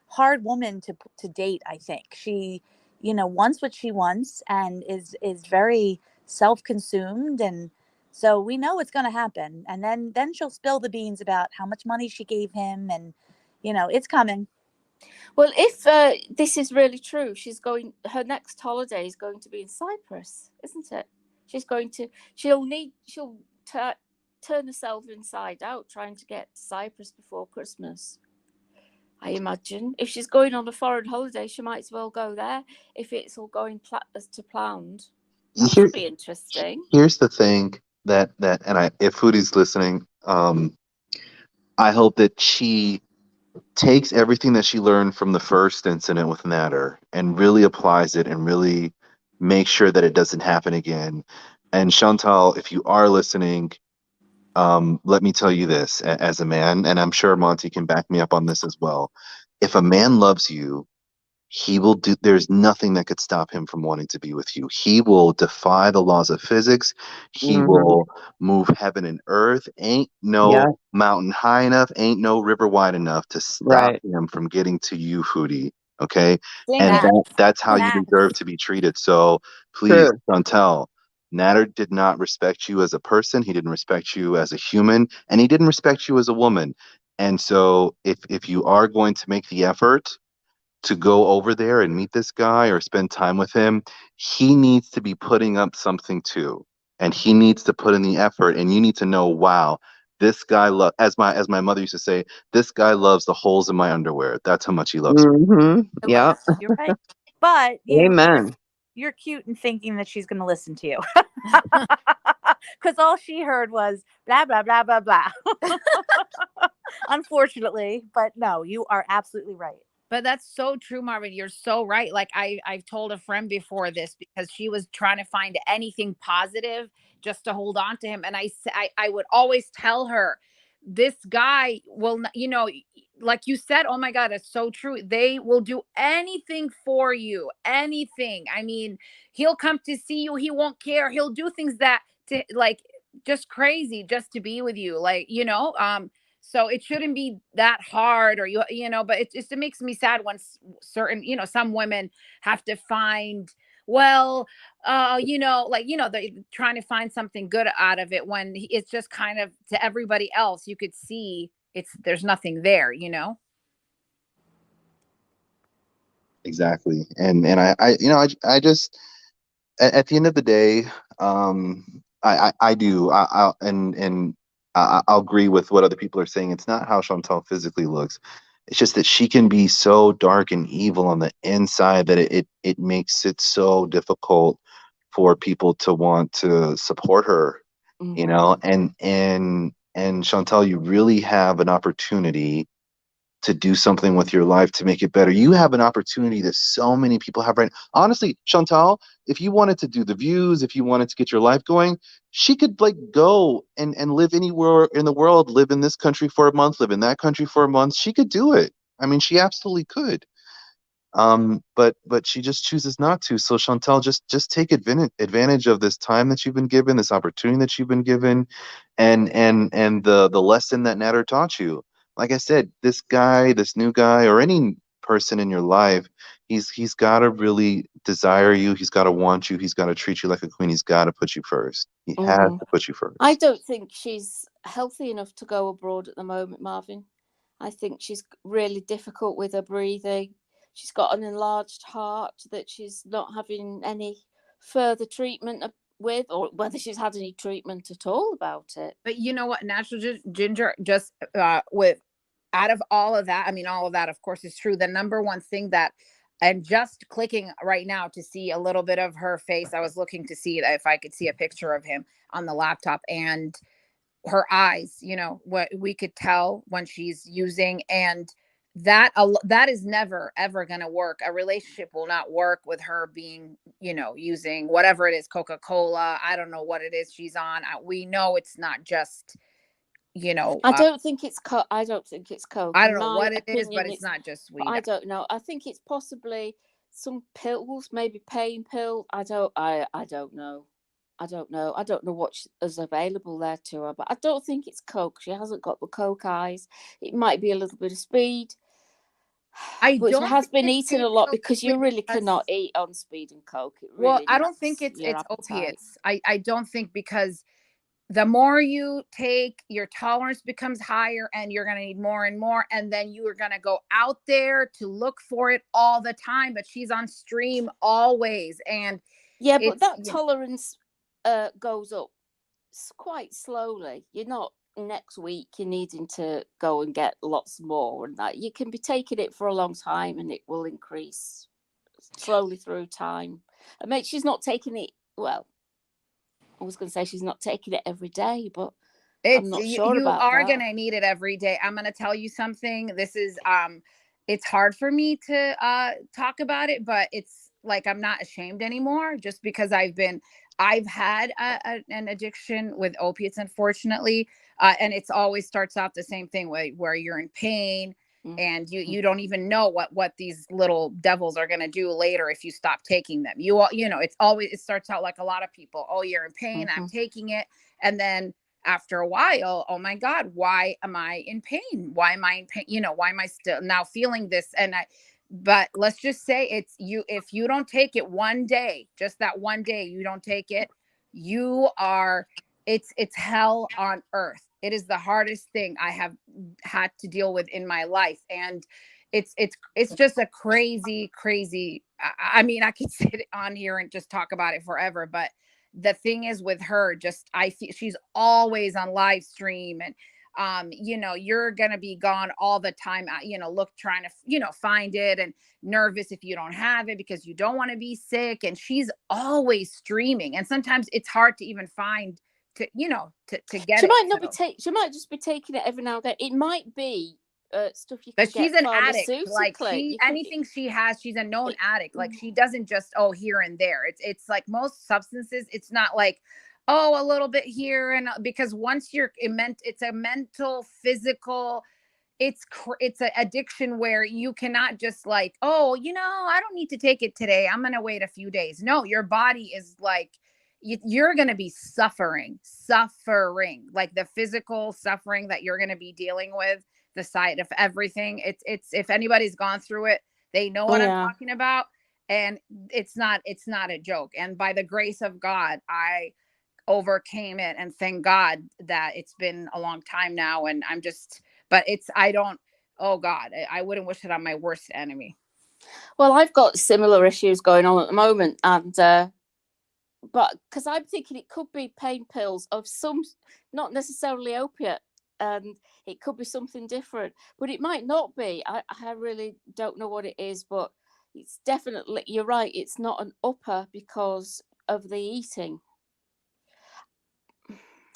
hard woman to date. I think she, wants what she wants, and is very self-consumed, and so we know it's going to happen. And then she'll spill the beans about how much money she gave him, and it's coming. Well, if this is really true, her next holiday is going to be in Cyprus, isn't it? She'll turn herself inside out trying to get to Cyprus before Christmas. I imagine if she's going on a foreign holiday, she might as well go there if it's all going as to planned. That Here, should be interesting. here's the thing and if Foodie's listening, I hope that she takes everything that she learned from the first incident with Natter and really applies it and really makes sure that it doesn't happen again. And Chantal, if you are listening, let me tell you this as a man, and I'm sure Monty can back me up on this as well. If a man loves you, he will do, there's nothing that could stop him from wanting to be with you. He will defy the laws of physics. He Hmm. will move heaven and earth. Ain't no Yeah. mountain high enough, ain't no river wide enough to stop Right. him from getting to you, Foodie. Okay? Sing And it. that's how you Facts. deserve to be treated. So please, True. Chantel, Natter did not respect you as a person. He didn't respect you as a human, and he didn't respect you as a woman. And so if you are going to make the effort to go over there and meet this guy or spend time with him, he needs to be putting up something too. And he needs to put in the effort. And you need to know, wow, this guy as my mother used to say, this guy loves the holes in my underwear. That's how much he loves me. Hmm. Yeah. You're right. But Amen. you're cute in thinking that she's going to listen to you. Because all she heard was blah, blah, blah, blah, blah. Unfortunately. But no, you are absolutely right. But that's so true, Marvin. You're so right. Like I've told a friend before this, because she was trying to find anything positive just to hold on to him. And I would always tell her, this guy will, like you said, oh my God, it's so true. They will do anything for you, anything. I mean, he'll come to see you. He won't care. He'll do things that to like just crazy just to be with you. Like, so it shouldn't be that hard, or but it makes me sad when certain, some women have to find, well, they're trying to find something good out of it, when it's just kind of, to everybody else, you could see there's nothing there. Exactly. And I just at the end of the day, I do. I'll agree with what other people are saying. It's not how Chantal physically looks. It's just that she can be so dark and evil on the inside that it makes it so difficult for people to want to support her, Mhm. and Chantal, you really have an opportunity to do something with your life to make it better. You have an opportunity that so many people have right now. Honestly, Chantal, if you wanted to do the views, if you wanted to get your life going, she could like go and live anywhere in the world, live in this country for a month, live in that country for a month. She could do it. I mean, she absolutely could. But she just chooses not to. So Chantel, just take advantage of this time that you've been given, this opportunity that you've been given, and the lesson that Natter taught you. Like I said, this guy, this new guy, or any person in your life, he's got to really desire you. He's got to want you. He's got to treat you like a queen. He's got to put you first. He has Mhm. to put you I first. don't think she's healthy enough to go abroad at the moment, Marvin. I think she's really difficult with her breathing. She's got an enlarged heart that she's not having any further treatment with, or whether she's had any treatment at all about it. But you know what, natural ginger, just with out of all of that, I mean, all of that, of course, is true. The number one thing that, and just clicking right now to see a little bit of her face, I was looking to see if I could see a picture of him on the laptop, and her eyes, you know, what we could tell when she's using, and that is never ever going to work. A relationship will not work with her being, you know, using whatever it is, Coca-Cola. I don't know what it is she's on. We know it's not just, you know, I don't think it's coke. I don't think it's coke. I In don't know my what it is, but opinion, it's not just but sweet. I don't know. I think it's possibly some pills, maybe pain pill. I don't know. I don't know. I don't know what is available there to her, but I don't think it's coke. She hasn't got the coke eyes. It might be a little bit of speed, I but she don't has think been it's eating pain a lot pills because you simply really because, cannot eat on speed and coke. It well, really I don't think knacks your it's appetite. opiates. I don't think, because the more you take, your tolerance becomes higher, and you're going to need more and more, and then you are going to go out there to look for it all the time. But she's on stream always, and Yeah, but it's, that tolerance goes up quite slowly. You're not next week you're needing to go and get lots more, and that you can be taking it for a long time and it will increase slowly through time. I mean, she's not taking it, well, I was going to say she's not taking it every day, but I'm it's not sure you about are that. going to need it every day. I'm going to tell you something. This is it's hard for me to talk about it, but it's like I'm not ashamed anymore, just because I've had an addiction with opiates, unfortunately, and it's always starts out the same thing, where you're in pain, and you don't even know what these little devils are going to do later if you stop taking them. You know, it starts out like a lot of people. Oh, you're in pain, I'm taking it, and then after a while, oh my God, why am I in pain? Why am I in pain? You know, why am I still now feeling this? But let's just say it's you, if you don't take it one day, just that one day, you don't take it, you are, it's hell on earth. It is the hardest thing I have had to deal with in my life. And it's just a crazy. I mean, I could sit on here and just talk about it forever, but the thing is with her, just I feel she's always on live stream, and you know, you're gonna be gone all the time, you know, trying to, you know, find it, and nervous if you don't have it because you don't want to be sick, and she's always streaming, and sometimes it's hard to even find, to, you know, to get She it. might not So, be she might just be taking it every now and then. It might be stuff you but can she's get an addict. Like, pharmaceutically. she, You can anything she has, she's a known it, addict. Like, she doesn't just, oh, here and there. It's like most substances, it's not like, oh, a little bit here, and because once it's a mental, physical, it's an addiction where you cannot just like, oh, you know, I don't need to take it today, I'm gonna wait a few days. No, your body is like, you're gonna be suffering, like the physical suffering that you're gonna be dealing with, the side of everything. It's if anybody's gone through it, they know what I'm talking about. And it's not a joke. And by the grace of God, I overcame it, and thank God that it's been a long time now. And I'm just, but I don't, oh God, I wouldn't wish it on my worst enemy. Well, I've got similar issues going on at the moment, and but because I'm thinking it could be pain pills of some, not necessarily opiate, and it could be something different, but it might not be. I really don't know what it is, but it's definitely, you're right, it's not an upper because of the eating.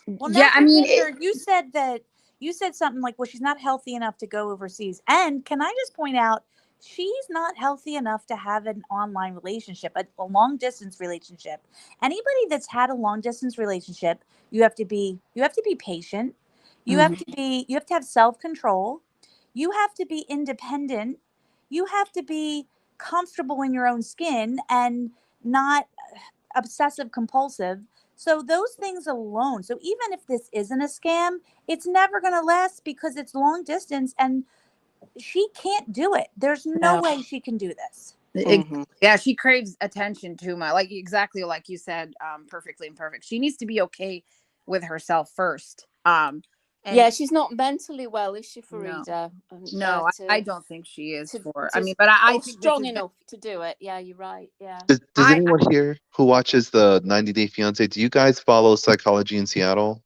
Well, Yeah, I Natural mean, Ginger, you said something like, well, she's not healthy enough to go overseas. And can I just point out, she's not healthy enough to have an online relationship, a long distance relationship. Anybody that's had a long distance relationship, you have to be patient. You have to have self-control. You have to be independent. You have to be comfortable in your own skin and not obsessive compulsive. So those things alone. So even if this isn't a scam, it's never going to last because it's long distance and she can't do it. There's no way she can do this. Yeah, she craves attention too much. Like exactly like you said, perfectly imperfect. She needs to be okay with herself first. And she's not mentally well, is she, Farida? No, I don't think she is I mean, but I think strong enough to do it. Yeah, you're right. Yeah. Does anyone here who watches the 90 Day Fiance, do you guys follow Psychology in Seattle?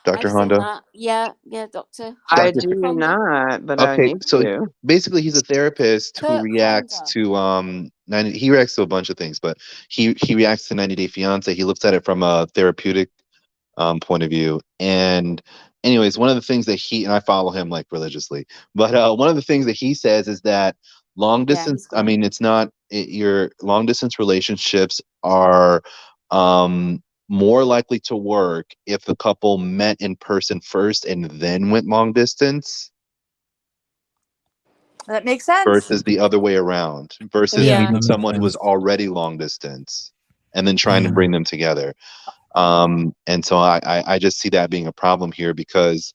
Dr. Honda? Yeah, Doctor. I do not, but I need to. Basically he's a therapist who reacts to he reacts to a bunch of things, but he reacts to 90 Day Fiance. He looks at it from a therapeutic point of view. And anyways, one of the things that and I follow him like religiously, but one of the things that he says is that long distance, I mean, your long distance relationships are more likely to work if the couple met in person first and then went long distance. That makes sense. Versus the other way around. Versus meeting someone who was already long distance and then trying to bring them together. And so I just see that being a problem here because,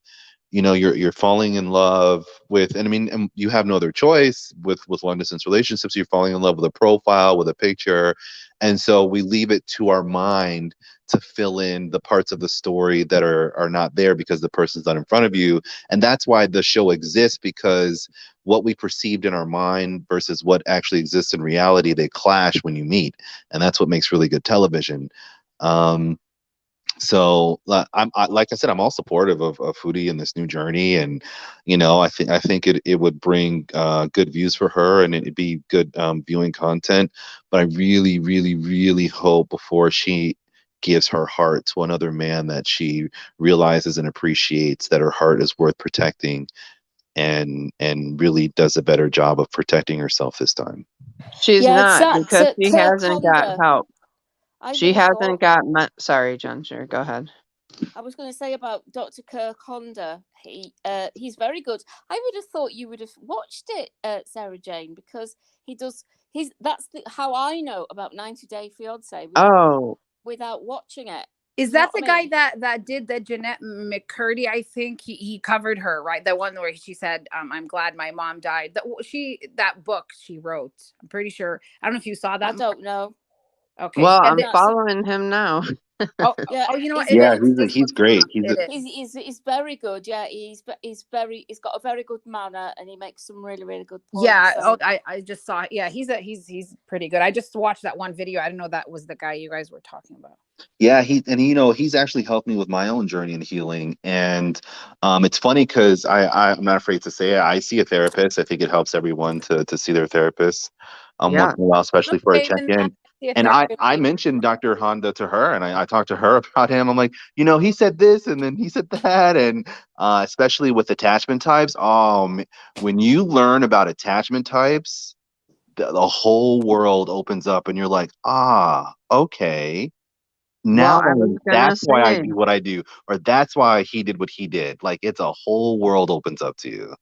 you know, you're falling in love with, and I mean, and you have no other choice with long distance relationships. You're falling in love with a profile, with a picture. And so we leave it to our mind to fill in the parts of the story that are not there because the person's not in front of you. And that's why the show exists, because what we perceived in our mind versus what actually exists in reality, they clash when you meet. And that's what makes really good television. So like I said, I'm all supportive of Foodie in this new journey, and you know, I think it would bring good views for her, and it'd be good viewing content. But I really, really, really hope before she gives her heart to another man that she realizes and appreciates that her heart is worth protecting, and really does a better job of protecting herself this time. She's not, because she hasn't got help. She hasn't got sorry, John, sure, go ahead. I was going to say about Dr. Kirk Honda. He's very good. I would have thought you would have watched it, Sarah Jane, because that's how I know about 90 Day Fiance. Without watching it. Is that the guy that did the Jeanette McCurdy? I think he covered her, right? The one where she said, "I'm glad my mom died." That book she wrote. I'm pretty sure. I don't know if you saw that. I don't know. Okay. Well, I'm following him now. You know what? Yeah, he's great. He's very good. Yeah, he's got a very good manner, and he makes some really, really good points. Yeah. I just saw. Yeah, he's pretty good. I just watched that one video. I didn't know that was the guy you guys were talking about. Yeah, he's actually helped me with my own journey in healing, and it's funny because I'm not afraid to say it. I see a therapist. I think it helps everyone to see their therapist once in a while, especially for a check-in. And I mentioned Dr. Honda to her, and I talked to her about him. I'm like, you know, he said this, and then he said that, and especially with attachment types. When you learn about attachment types, the whole world opens up, and you're like, okay. Now that's why I do what I do, or that's why he did what he did. Like, it's a whole world opens up to you.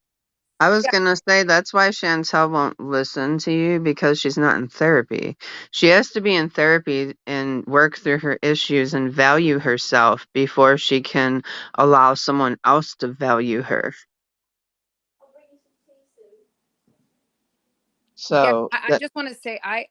I was going to say that's why Chantel won't listen to you, because she's not in therapy. She has to be in therapy and work through her issues and value herself before she can allow someone else to value her. So I just want to say I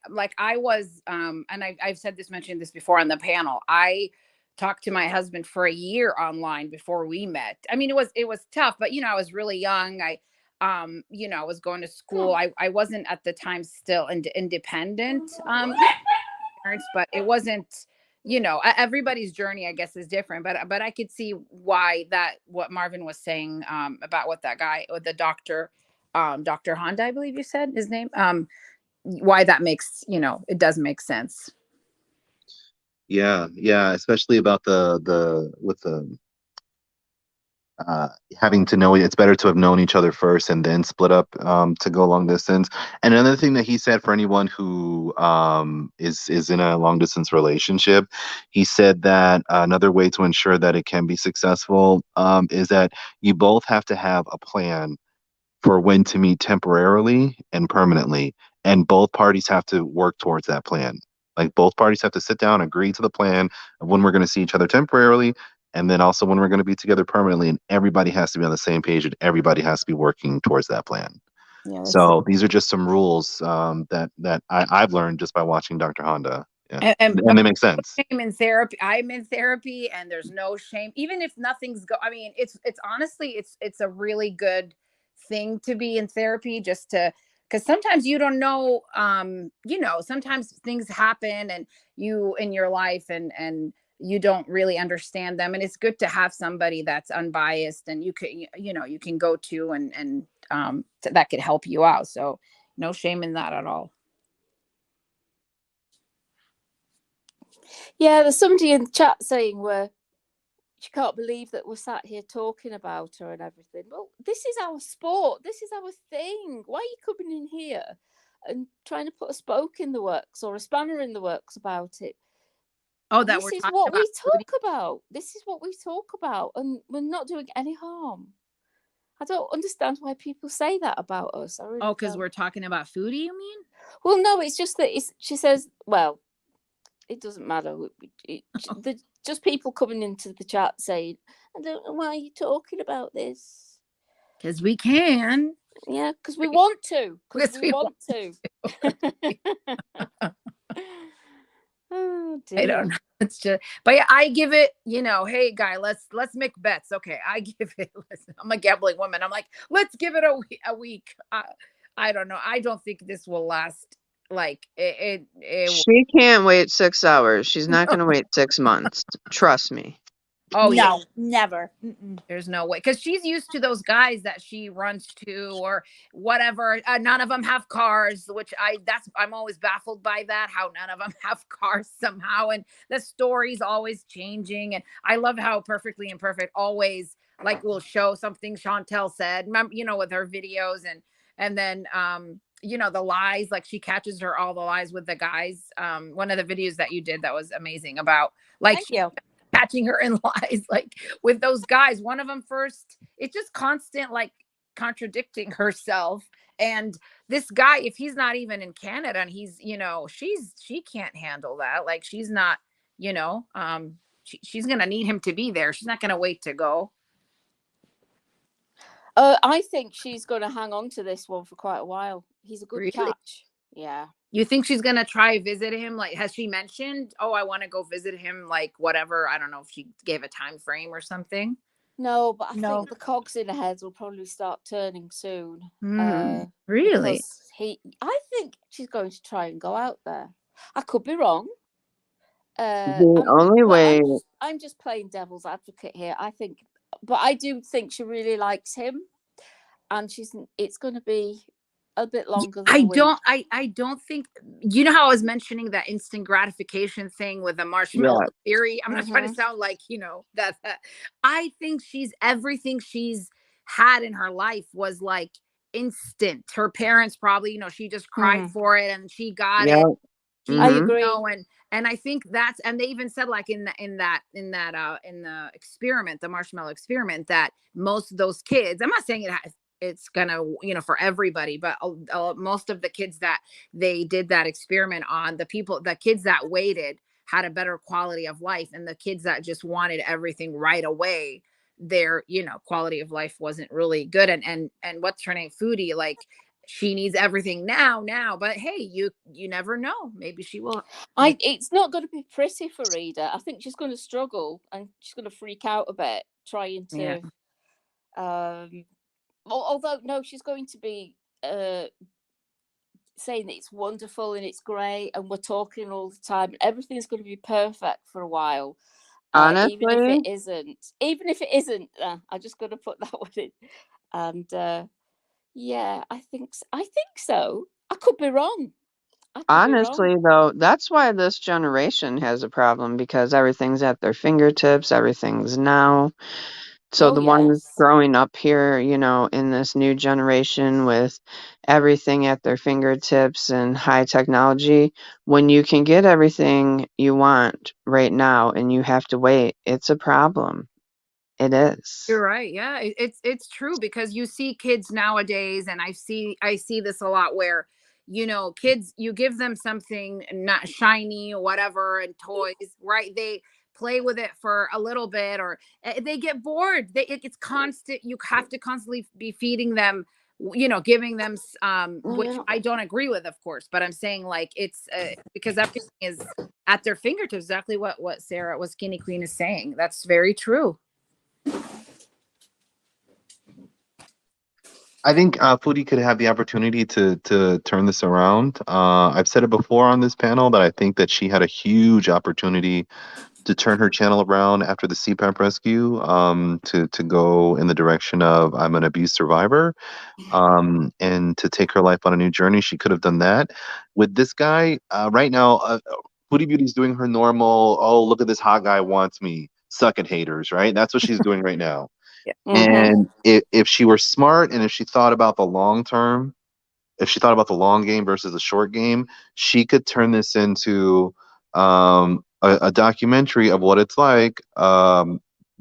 was and I've mentioned this before on the panel. I talked to my husband for a year online before we met. I mean, it was tough, but you know, I was really young. I was going to school. I wasn't at the time still independent parents, but it wasn't, you know, everybody's journey, I guess, is different, but I could see why what Marvin was saying about what that guy with the doctor, Dr. Honda, I believe you said his name, why that makes, you know, it does make sense. Yeah, especially about having to know, it's better to have known each other first and then split up to go long distance. And another thing that he said for anyone who is in a long distance relationship, he said that another way to ensure that it can be successful is that you both have to have a plan for when to meet temporarily and permanently, and both parties have to work towards that plan. Like both parties have to sit down, agree to the plan of when we're going to see each other temporarily, and then also when we're going to be together permanently, and everybody has to be on the same page and everybody has to be working towards that plan. Yeah, that's So these are just some rules I've learned just by watching Dr. Honda. Yeah, and and they make sense. shame in therapy. I'm in therapy, and there's no shame, even if nothing's I mean, it's honestly, it's a really good thing to be in therapy, just to, because sometimes you don't know, sometimes things happen and you in your life, and you don't really understand them, and it's good to have somebody that's unbiased and you can, you can go to, and that could help you out. So no shame in that at all. Yeah, there's somebody in the chat saying she can't believe that we're sat here talking about her and everything. Well, this is our sport. This is our thing. Why are you coming in here and trying to put a spoke in the works or a spanner in the works about it? Oh, that this we're is talking what about we foodie? talk about. This is what we talk about, and we're not doing any harm. I don't understand why people say that about us. I really because don't. we're talking about foodie, you mean? Well, no, it's just that she says, well, it doesn't matter. Just people coming into the chat saying, I don't know why you're talking about this. Because we can. Yeah, because we want to. Because we want to. Oh dear. I don't know. It's just, but yeah, I give it, hey guy, let's make bets. Okay, I give it. Listen, I'm a gambling woman. I'm like, let's give it a week. I don't know. I don't think this will last. Like She can't wait 6 hours. She's not going to wait 6 months. Trust me. Oh no, yeah, never. there's no way, because she's used to those guys that she runs to or whatever. None of them have cars, which I'm always baffled by that, how none of them have cars somehow, and the story's always changing. And I love how Perfectly Imperfect always like will show something Chantel said, remember, with her videos, and then the lies, like she catches her all the lies with the guys. One of the videos that you did that was amazing about like Thank you. catching her in lies, like with those guys. One of them first, it's just constant like contradicting herself. And this guy, if he's not even in Canada and he's, she can't handle that. Like she's not, she's gonna need him to be there. She's not gonna wait to go. I think she's going to hang on to this one for quite a while. He's a good catch. Yeah. You think she's gonna try visit him? Like, has she mentioned, oh, I want to go visit him, like whatever? I don't know if she gave a time frame or something. No, but I think the cogs in her head will probably start turning soon. Really? I think she's going to try and go out there. I could be wrong. The only way I'm just playing devil's advocate here. But I do think she really likes him, and it's going to be a bit longer than I don't think, how I was mentioning that instant gratification thing with the marshmallow theory. I'm not trying to sound like, that I think everything she's had in her life was like instant. Her parents probably, she just cried for it and she got it. I agree. And I think and they even said like in the experiment, the marshmallow experiment, that most of those kids, I'm not saying it's gonna, for everybody, but most of the kids that they did that experiment on, the kids that waited had a better quality of life, and the kids that just wanted everything right away, their quality of life wasn't really good. And what's her name, Foodie, like she needs everything now, but hey, you never know, maybe she will. It's not going to be pretty for Rita. I think she's going to struggle and she's going to freak out a bit trying to although no, she's going to be saying that it's wonderful and it's great and we're talking all the time. Everything's going to be perfect for a while. Honestly, even if it isn't, I just got to put that one in. And yeah, I think so. I could be wrong. Honestly, though, that's why this generation has a problem, because everything's at their fingertips, everything's now. So the ones growing up here, in this new generation with everything at their fingertips and high technology, when you can get everything you want right now and you have to wait, it's a problem. It is. You're right. Yeah, it's true, because you see kids nowadays, and I see this a lot, where kids, you give them something not shiny or whatever, and toys, right? They play with it for a little bit, or they get bored. It's constant. You have to constantly be feeding them, giving them, which Yeah. I don't agree with, of course, but I'm saying, like, it's because everything is at their fingertips. Exactly what Sarah, what Skinny Queen is saying. That's very true. I think Foodie could have the opportunity to turn this around. I've said it before on this panel that I think that she had a huge opportunity to turn her channel around after the CPAP rescue, to go in the direction of I'm an abuse survivor, and to take her life on a new journey. She could have done that. With this guy, right now, Foodie Beauty's doing her normal, oh, look at this hot guy wants me, suck it haters, right? That's what she's doing right now. And if she were smart, and if she thought about the long term, if she thought about the long game versus the short game, she could turn this into a documentary of what it's like,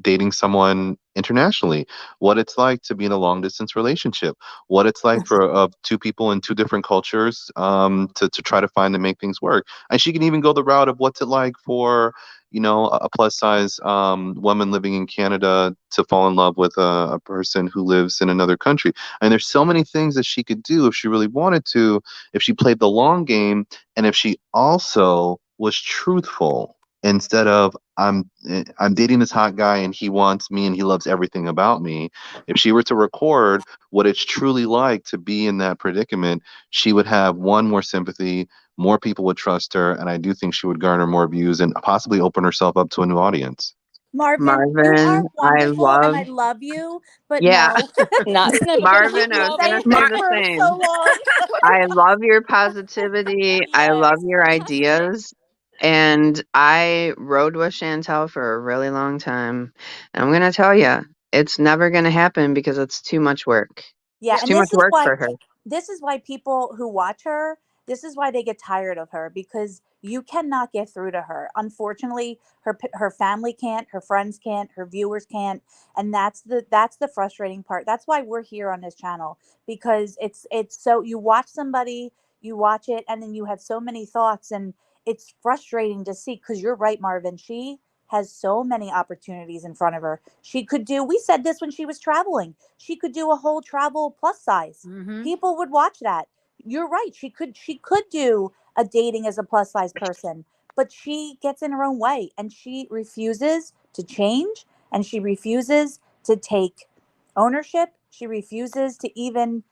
dating someone internationally, what it's like to be in a long distance relationship, what it's like for two people in two different cultures, to try to find and make things work. And she can even go the route of what's it like for a plus size woman living in Canada to fall in love with a person who lives in another country. And there's so many things that she could do if she really wanted to, if she played the long game, and if she also was truthful, instead of I'm dating this hot guy and he wants me and he loves everything about me. If she were to record what it's truly like to be in that predicament, she would have more sympathy, more people would trust her, and I do think she would garner more views and possibly open herself up to a new audience. Marvin, you are Marvin, I wonderful and love, I love you, but yeah, no. No, it's never going to Marvin, happen, I was Say going to Marvin. say it the for same. so long. I love your positivity. I Yeah, love it's your fantastic. ideas. And I rode with Chantel for a really long time. And I'm going to tell you, it's never going to happen because it's too much work. Yeah, It's and too much work for her. this is why people who watch her, this is why they get tired of her, because you cannot get through to her. Unfortunately, her family can't, her friends can't, her viewers can't, and that's the frustrating part. That's why we're here on this channel, because it's so you watch somebody, you watch it, and then you have so many thoughts, and it's frustrating to see, because you're right, Marvin. She has so many opportunities in front of her. She could do, we said this when she was traveling, she could do a whole travel plus size. Mm-hmm. People would watch that. You're right. She could do a dating as a plus size person, but she gets in her own way and she refuses to change, and she refuses to take ownership. She refuses to even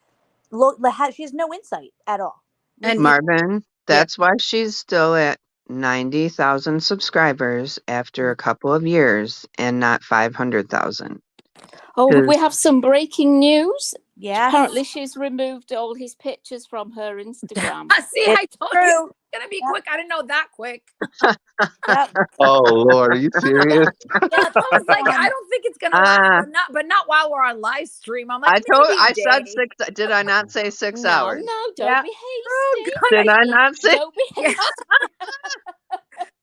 look, she has no insight at all. And Marvin, yeah. that's why she's still at 90,000 subscribers after a couple of years and not 500,000. Oh, we have some breaking news. Yes. Apparently, she's removed all his pictures from her Instagram. See, It's I told true. you it's gonna be Yep. quick. I didn't know that quick. Yep. Oh Lord, are you serious? Yep. I was like, I don't think it's gonna last, but not while we're on live stream. I'm like, maybe a I day. said 6. Did I not say 6 No, hours? no, don't Yep. be Oh hasty. God, Did I not say? Don't be Yeah. hasty.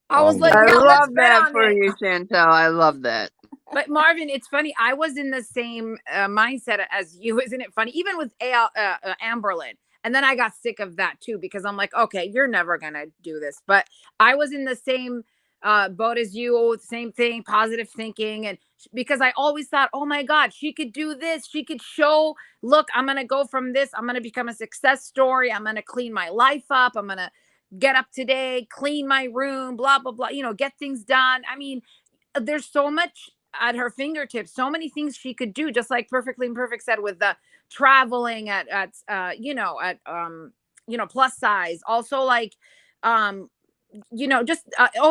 I was Oh, like, my I yeah, God. let's love bet that on for it. you, Chantel. I love that. But Marvin, it's funny. I was in the same mindset as you. Isn't it funny? Even with Amberlyn. And then I got sick of that too, because I'm like, okay, you're never going to do this. But I was in the same boat as you, same thing, positive thinking. And because I always thought, oh my God, she could do this. She could show, look, I'm going to go from this. I'm going to become a success story. I'm going to clean my life up. I'm going to get up today, clean my room, blah, blah, blah, get things done. I mean, there's so much at her fingertips, so many things she could do, just like Perfectly Imperfect said, with the traveling at plus size, also like just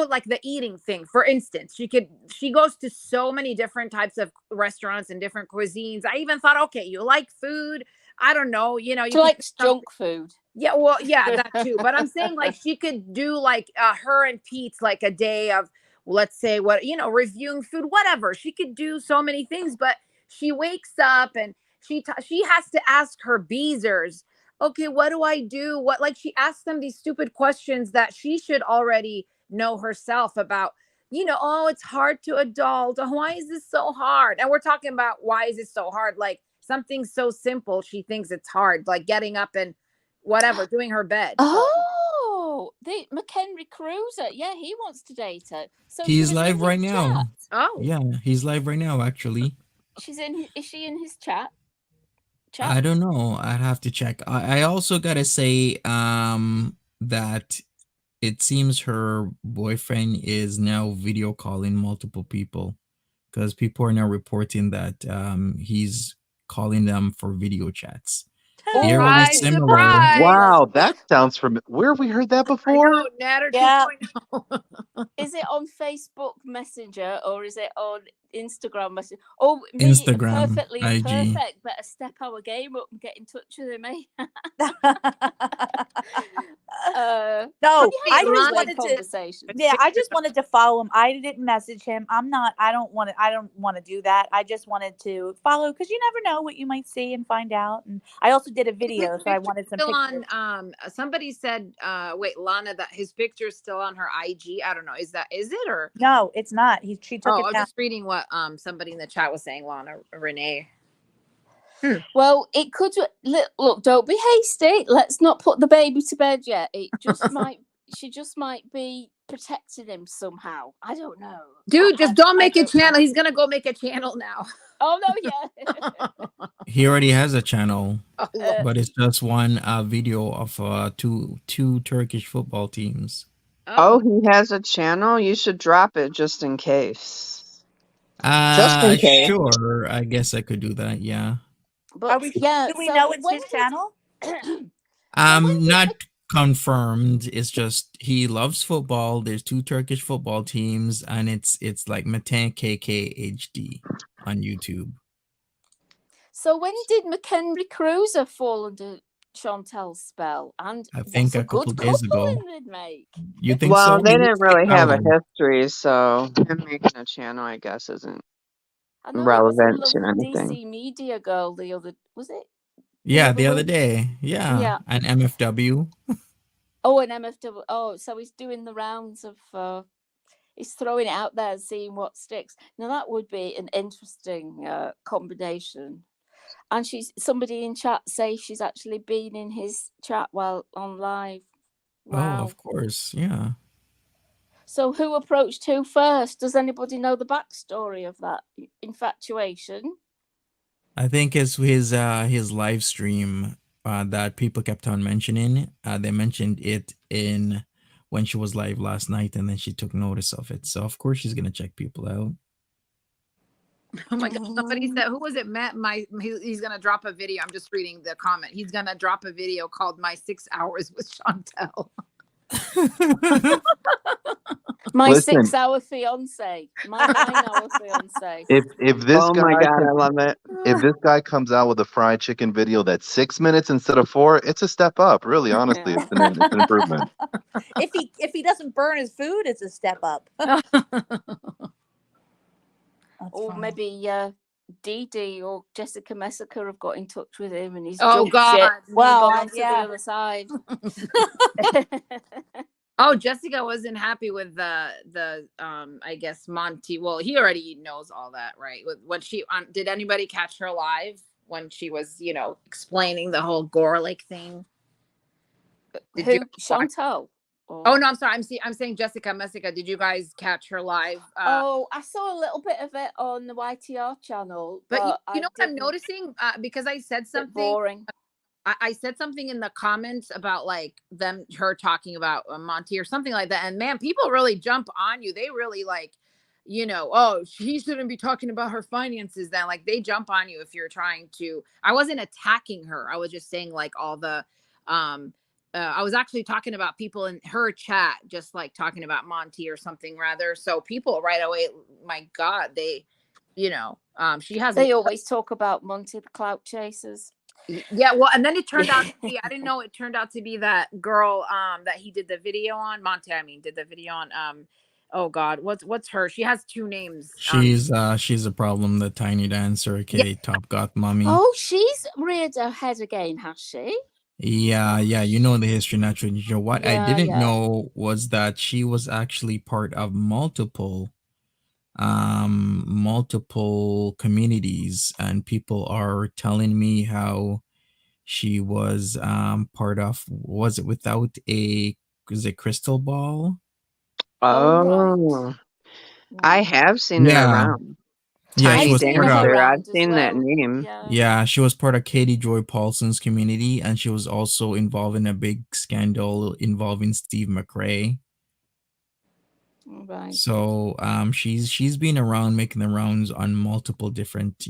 like the eating thing, for instance. She goes to so many different types of restaurants and different cuisines. I even thought, okay, you like food, I don't know, you She likes junk food. Yeah, well, yeah, that too. But I'm saying, like, she could do like her and Pete's, like a day of, let's say, reviewing food, whatever. She could do so many things, but she wakes up and she has to ask her Beezers, okay, what do I do? Like, she asks them these stupid questions that she should already know herself about, oh, it's hard to adult. Oh, why is this so hard? And we're talking about why is it so hard? Like something so simple, she thinks it's hard, like getting up and whatever, doing her bed. Oh, the McHenry Cruiser. Yeah, he wants to date her. So He's she was live in right his now. chat. Oh, Yeah, he's live right now, actually. Is she in his chat? I don't know. I'd have to check. I also gotta say that it seems her boyfriend is now video calling multiple people, because people are now reporting that he's calling them for video chats. They're really surprise, similar. surprise. Wow, that sounds from where have we heard that I before? know, Natter Yeah. 2.0. Is it on Facebook Messenger or is it on Instagram Messenger? Oh, me, Instagram, perfectly IG. perfect. Better step our game up and get in touch with him, eh? No, we I had a just great wanted to. conversation. Yeah, I just wanted to follow him. I didn't message him. I don't want to do that. I just wanted to follow because you never know what you might see and find out. And I also did a His video, so I picture's wanted some still pictures. on somebody said wait, Lana, that his picture's still on her IG. I don't know. Is it or No, it's not. She took oh, it I was down. just reading what somebody in the chat was saying, Lana Renee. Well, it could look. Don't be hasty. Let's not put the baby to bed yet. It just might. She just might be protecting him somehow. I don't know. Dude, just don't make a don't know. channel. He's gonna go make a channel now. Oh no, yeah. He already has a channel, Oh, Lord. but it's just one video of two Turkish football teams. Oh, he has a channel? You should drop it just in case. Just in case. Sure. I guess I could do that. Yeah. But yeah, Do we so know it's when his did- channel? Not confirmed. It's just he loves football. There's two Turkish football teams, and it's like Matan KKHD on YouTube. So when did McHenry Cruiser fall under Chantel's spell? And I think what a couple good days couple ago. they'd make. You think Well, so? they He didn't looks really like have a Alan. history, so him making a channel, I guess, isn't I know there was a relevant to lovely anything. DC media girl the other, was it? Yeah, the other week? day. Yeah. And MFW. Oh, an MFW. Oh, so he's doing the rounds of. He's throwing it out there and seeing what sticks. Now that would be an interesting combination. And somebody in chat say she's actually been in his chat while on live. Wow. Oh, of course. Yeah. So who approached who first? Does anybody know the backstory of that infatuation? I think it's his live stream that people kept on mentioning. They mentioned it in when she was live last night, and then she took notice of it. So of course she's gonna check people out. Oh my god! Somebody said, "Who was it?" Matt, he's gonna drop a video. I'm just reading the comment. He's gonna drop a video called "My 6 Hours with Chantel." My Listen. 6-hour fiance. My 9-hour fiance. If this Oh guy my god, I can- love it. if this guy comes out with a fried chicken video that's 6 minutes instead of 4, it's a step up. Really, honestly, Yeah. it's an improvement. If he doesn't burn his food, it's a step up. Or maybe Dee Dee or Jessica Messica have got in touch with him and he's Oh, jumped God. ship and Well, gone on to yeah. the other side. Oh, Jessica wasn't happy with the I guess Monty. Well, he already knows all that, right? When she did anybody catch her live when she was, explaining the whole Gorlick thing? Did Who? you- Chantal? Oh no, I'm sorry. I'm saying Jessica Messica. Did you guys catch her live? Oh, I saw a little bit of it on the YTR channel, but you I know what I'm didn't- noticing? Because I said bit something. boring. I said something in the comments about like her talking about Monty or something like that. And man, people really jump on you. They really like, oh, she shouldn't be talking about her finances then. Like they jump on you if you're trying to. I wasn't attacking her. I was just saying like all the, I was actually talking about people in her chat, just like talking about Monty or something rather. So people right away, my God, they, she has. They always talk about Monty, the clout chasers. Yeah, well, and then it turned out to be, I didn't know it turned out to be that girl that he did the video on. Monty, did the video on oh god, what's her? She has 2 names. She's a problem, the tiny dancer, aka Top Got Mommy. Oh, she's reared her head again, has she? Yeah, yeah, you know the history, Natural Ninja. What I Yeah, didn't yeah. know was that she was actually part of multiple communities, and people are telling me how she was part of, was it without a, was it crystal ball? Oh, right. Oh, I Right. have seen it Yeah, around. yeah, she I've Tiny was seen part her of, Dancer. I've around as seen that well. name. Yeah. yeah, she was part of Katie Joy Paulson's community, and she was also involved in a big scandal involving Steve McRae. Right. So she's been around making the rounds on multiple different,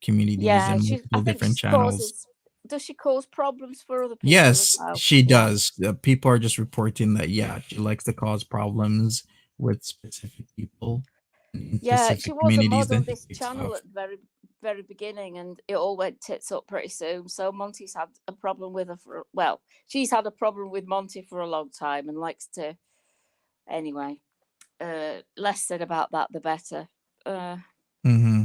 communities Yeah, and I multiple think different she channels. causes, does she cause problems for other people as Yes, well? she Yeah. does. People are just reporting that, yeah, she likes to cause problems with specific people in Yeah, she specific was a communities mod that on she this kicks channel off. at the very beginning, and it all went tits up pretty soon. So Monty's had a problem with her for, well, she's had a problem with Monty for a long time and likes to, anyway. Less said about that, the better. Uh, Mm-hmm.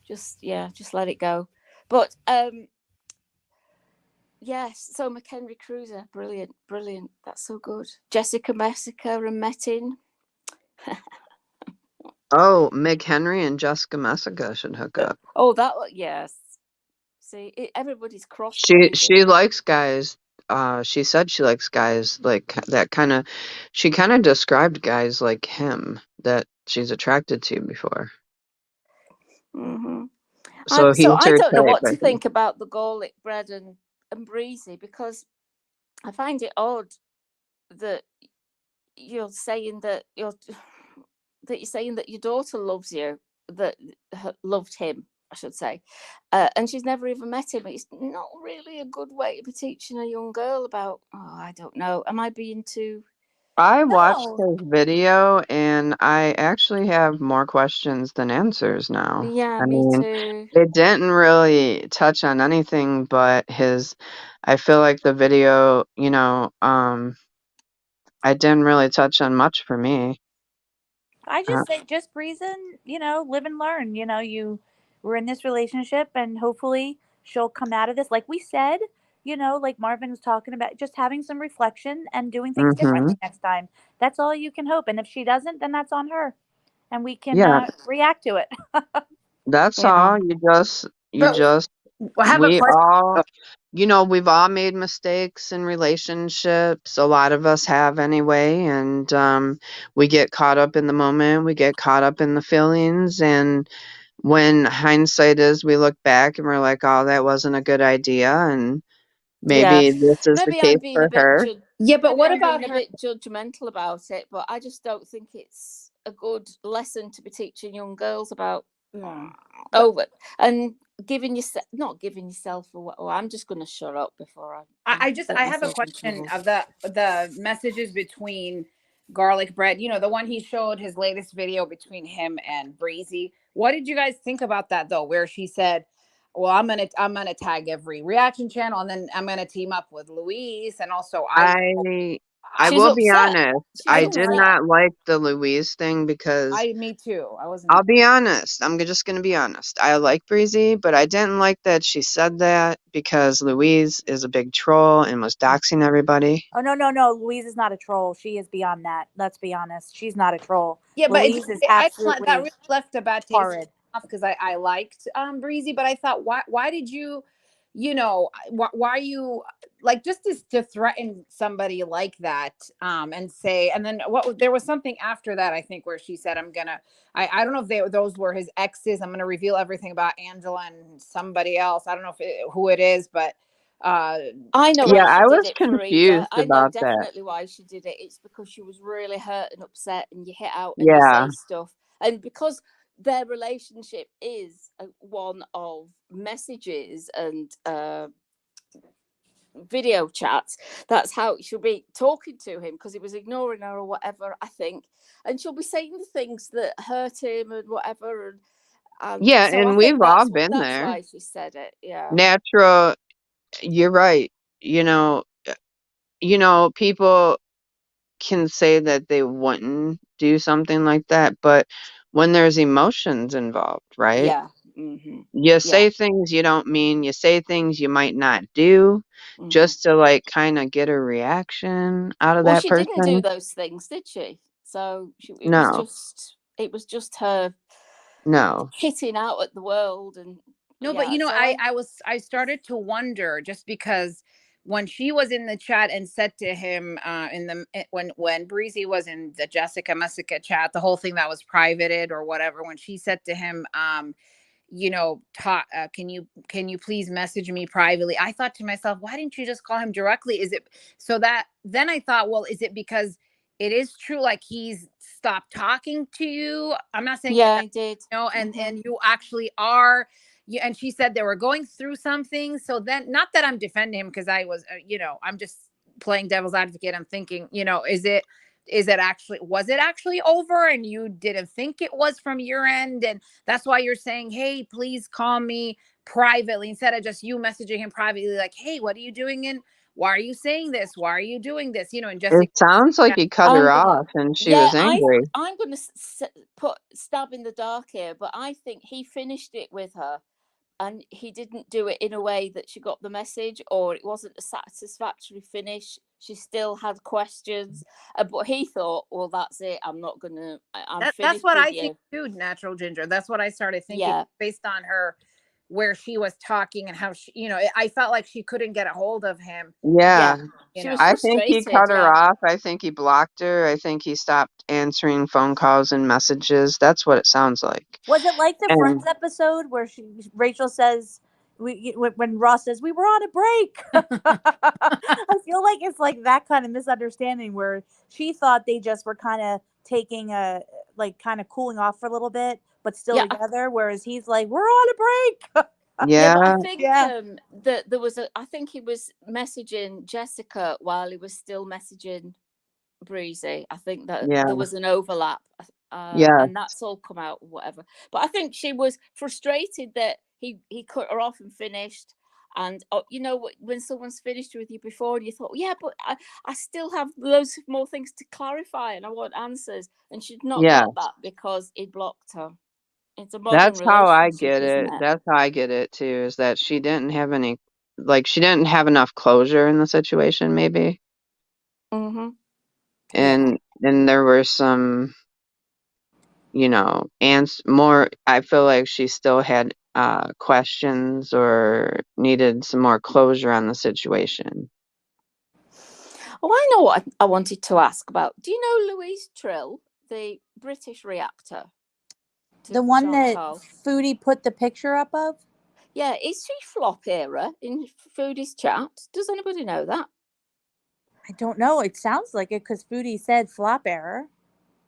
just, yeah, just let it go. But yes, so McHenry Cruiser, brilliant, brilliant. That's so good. Jessica Messica and Metin. Oh, Mick Henry and Jessica Messica should hook up. Oh, that yes. See, everybody's She crossbreeding. likes guys. She said she likes guys like that kind of. She kind of described guys like him that she's attracted to before. Hmm. So So he's I her don't know type, what I to think. think about the garlic bread and breezy, because I find it odd that you're saying that you're saying that your daughter loves you, that loved him, I should say, and she's never even met him. It's not really a good way to be teaching a young girl about. Oh, I don't know. Am I being too? I watched No, his video and I actually have more questions than answers now. Yeah, I me mean, too. it didn't really touch on anything but his. I feel like the video, I didn't really touch on much for me. I Uh, just say just reason, live and learn. We're in this relationship and hopefully she'll come out of this. Like we said, like Marvin was talking about, just having some reflection and doing things mm-hmm. differently next time. That's all you can hope. And if she doesn't, then that's on her. And we can Yeah, react to it. that's Yeah. all. You But just, I have a we question. all, we've all made mistakes in relationships. A lot of us have anyway. And we get caught up in the moment. We get caught up in the feelings. And when hindsight is, we look back and we're like, oh, that wasn't a good idea. And Yeah, maybe this is the maybe case I'm being a for bit her. Yeah, but maybe what I'm about being a her? bit judgmental about it, but I just don't think it's a good lesson to be teaching young girls about. Yeah. Over and giving yourself, not giving yourself a. Oh, I'm just going to shut up before I get I have a myself in question trouble. of the messages between garlic bread. The one he showed his latest video between him and Breezy. What did you guys think about that though? Where she said, "Well, I'm gonna tag every reaction channel, and then I'm gonna team up with Louise, and also I She's will be upset. honest. She's I I did upset. not like the Louise thing because me too. I I'll wasn't. be honest. I'm just going to be honest. I like Breezy, but I didn't like that she said that because Louise is a big troll and was doxing everybody. Oh, no, no, no. Louise is not a troll. She is beyond that. Let's be honest. She's not a troll. Yeah, but Louise is I that absolutely really left a bad taste in horrid. my mouth because I liked Breezy, but I thought why did you why are you like just to threaten somebody like that and say, and then there was something after that I think where she said I don't know if those were his exes, I'm gonna reveal everything about Angela and somebody else, I don't know who it is, but uh I know Yeah, why she I did was it, Farida. confused I know about that. definitely why she did it. It's because she was really hurt and upset, and you hit out and you Yeah. say stuff. And because their relationship is one of messages and video chats, that's how she'll be talking to him because he was ignoring her or whatever, I think. And she'll be saying the things that hurt him and whatever. And Yeah, so I and think we've all been that's there. why she said it. Yeah. Natural, you're right. You know, people can say that they wouldn't do something like that, but when there's emotions involved, right? Yeah. You say things you don't mean. You say things you might not do, just to like kind of get a reaction out of Well, that she didn't do person. those things, did she? So No, it was just her no. hitting out at the world. And No, yeah, but you know, so I started to wonder, just because when she was in the chat and said to him when Breezy was in the Jessica Messica chat, the whole thing that was privated or whatever, when she said to him, you know, can you please message me privately? I thought to myself, why didn't you just call him directly? Is it so that then I thought, well, is it because it is true, like he's stopped talking to you? I'm not saying yeah, I did. and you actually are. And she said they were going through something. So then, not that I'm defending him, because I was, I'm just playing devil's advocate. I'm thinking, was it actually over and you didn't think it was from your end? And that's why you're saying, hey, please call me privately, instead of just you messaging him privately, like, hey, what are you doing? And why are you saying this? Why are you doing this? And Jessica, It sounds like he cut her off and she was angry. I'm gonna put stab in the dark here, but I think he finished it with her, and he didn't do it in a way that she got the message, or it wasn't a satisfactory finish. She still had questions, but he thought, well, that's it. I'm not gonna. I'm finished. That's what with I you. think too, Natural Ginger. That's what I started thinking, based on her, where she was talking and how she, I felt like she couldn't get a hold of him. Yeah. She was I think he frustrated, cut her off. I think he blocked her. I think he stopped answering phone calls and messages. That's what it sounds like. Was it like the Friends episode where Rachel says, when Ross says, we were on a break? I feel like it's like that kind of misunderstanding where she thought they just were kind of taking kind of cooling off for a little bit, but still together. Whereas he's like, we're on a break. Yeah. But I think that there was I think he was messaging Jessica while he was still messaging Breezy. I think that there was an overlap. And that's all come out, whatever. But I think she was frustrated that he cut her off and finished. And when someone's finished with you before, and you thought, yeah, but I still have loads of more things to clarify, and I want answers, and she'd not got that because he blocked her. It's a modern That's how I relationship, get isn't it. it? That's how I get it too, is that she didn't have she didn't have enough closure in the situation, maybe. And there were some, more, I feel like she still had questions or needed some more closure on the situation. Oh, I know what I wanted to ask about. Do you know Louise Trill, the British reactor? The one that Foodie put the picture up of? Yeah, is she flop era in Foodie's chat? Does anybody know that? I don't know. It sounds like it because Foodie said flop error.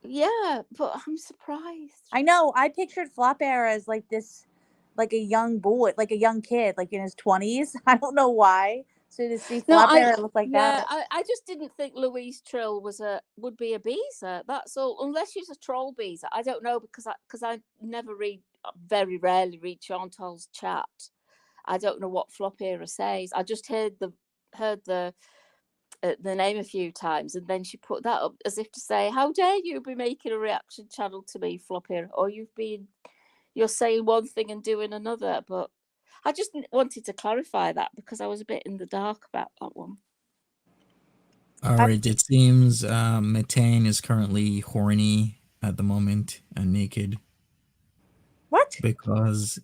Yeah, but I'm surprised. I know. I pictured flop error as like this, like a young boy, like a young kid, like in his 20s. I don't know why. So to see flop error look like that. I just didn't think Louise Trill would be a beezer. That's all. Unless she's a troll beezer. I don't know, because I very rarely read Chantal's chat. I don't know what flop era says. I just heard the name a few times, and then she put that up as if to say, how dare you be making a reaction channel to me, flop era, or you're saying one thing and doing another. But I just wanted to clarify that because I was a bit in the dark about that one. All right, it seems Methane is currently horny at the moment and naked. What? Because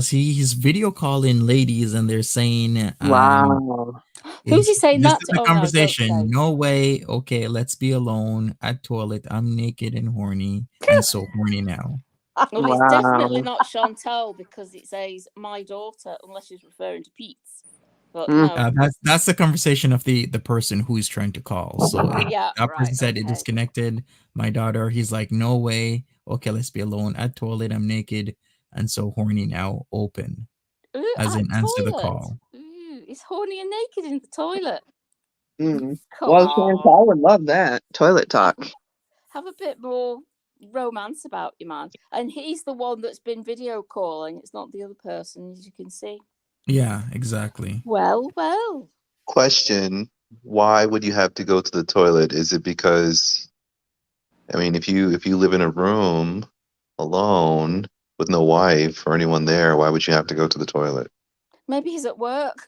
he's video calling ladies and they're saying, wow. Who's he saying that to? The conversation. No way. Okay, let's be alone at toilet. I'm naked and horny, and so horny now. Well, it's definitely not Chantal, because it says my daughter, unless she's referring to Pete's. But no, that's the conversation of the person who is trying to call. So that person said it disconnected. My daughter. He's like, no way. Okay, let's be alone at toilet. I'm naked and so horny now. Open. As in answer the call. It's horny and naked in the toilet. Well, Chantal would love that. Toilet talk. Have a bit more romance about you, man. And he's the one that's been video calling. It's not the other person, as you can see. Yeah, exactly. Well. Question: why would you have to go to the toilet? Is it because, I mean, if you live in a room alone, with no wife or anyone there. Why would you have to go to the toilet? Maybe he's at work.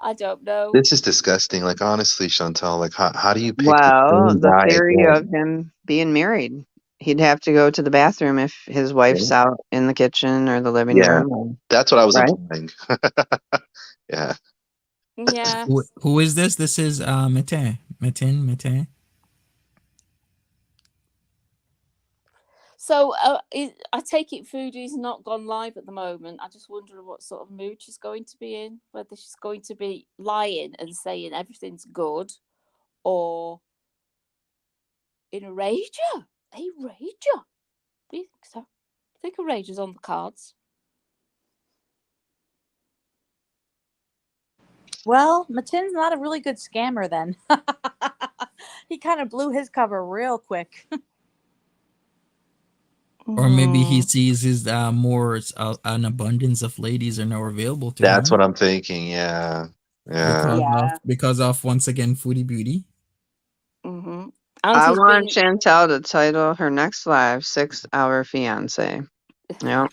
I don't know. This is disgusting. Like, honestly, Chantal, like, how do you pick the Well, same the guy theory again? of him being married. He'd have to go to the bathroom if his wife's Yeah. out in the kitchen or the living Yeah. room. That's what I was Right? implying. Yeah. Yeah. Who is this? This is Metin. So I take it Foodie's not gone live at the moment. I just wonder what sort of mood she's going to be in, whether she's going to be lying and saying everything's good, or in a rager. A rager? Do you think so? I think a rager's on the cards. Well, Matin's not a really good scammer then. He kind of blew his cover real quick. Or maybe he sees his more an abundance of ladies are now available to That's him what I'm thinking. Yeah. Yeah. because of once again Foodie Beauty. Mm-hmm. I want Chantal to title her next live 6-hour fiance. Yeah.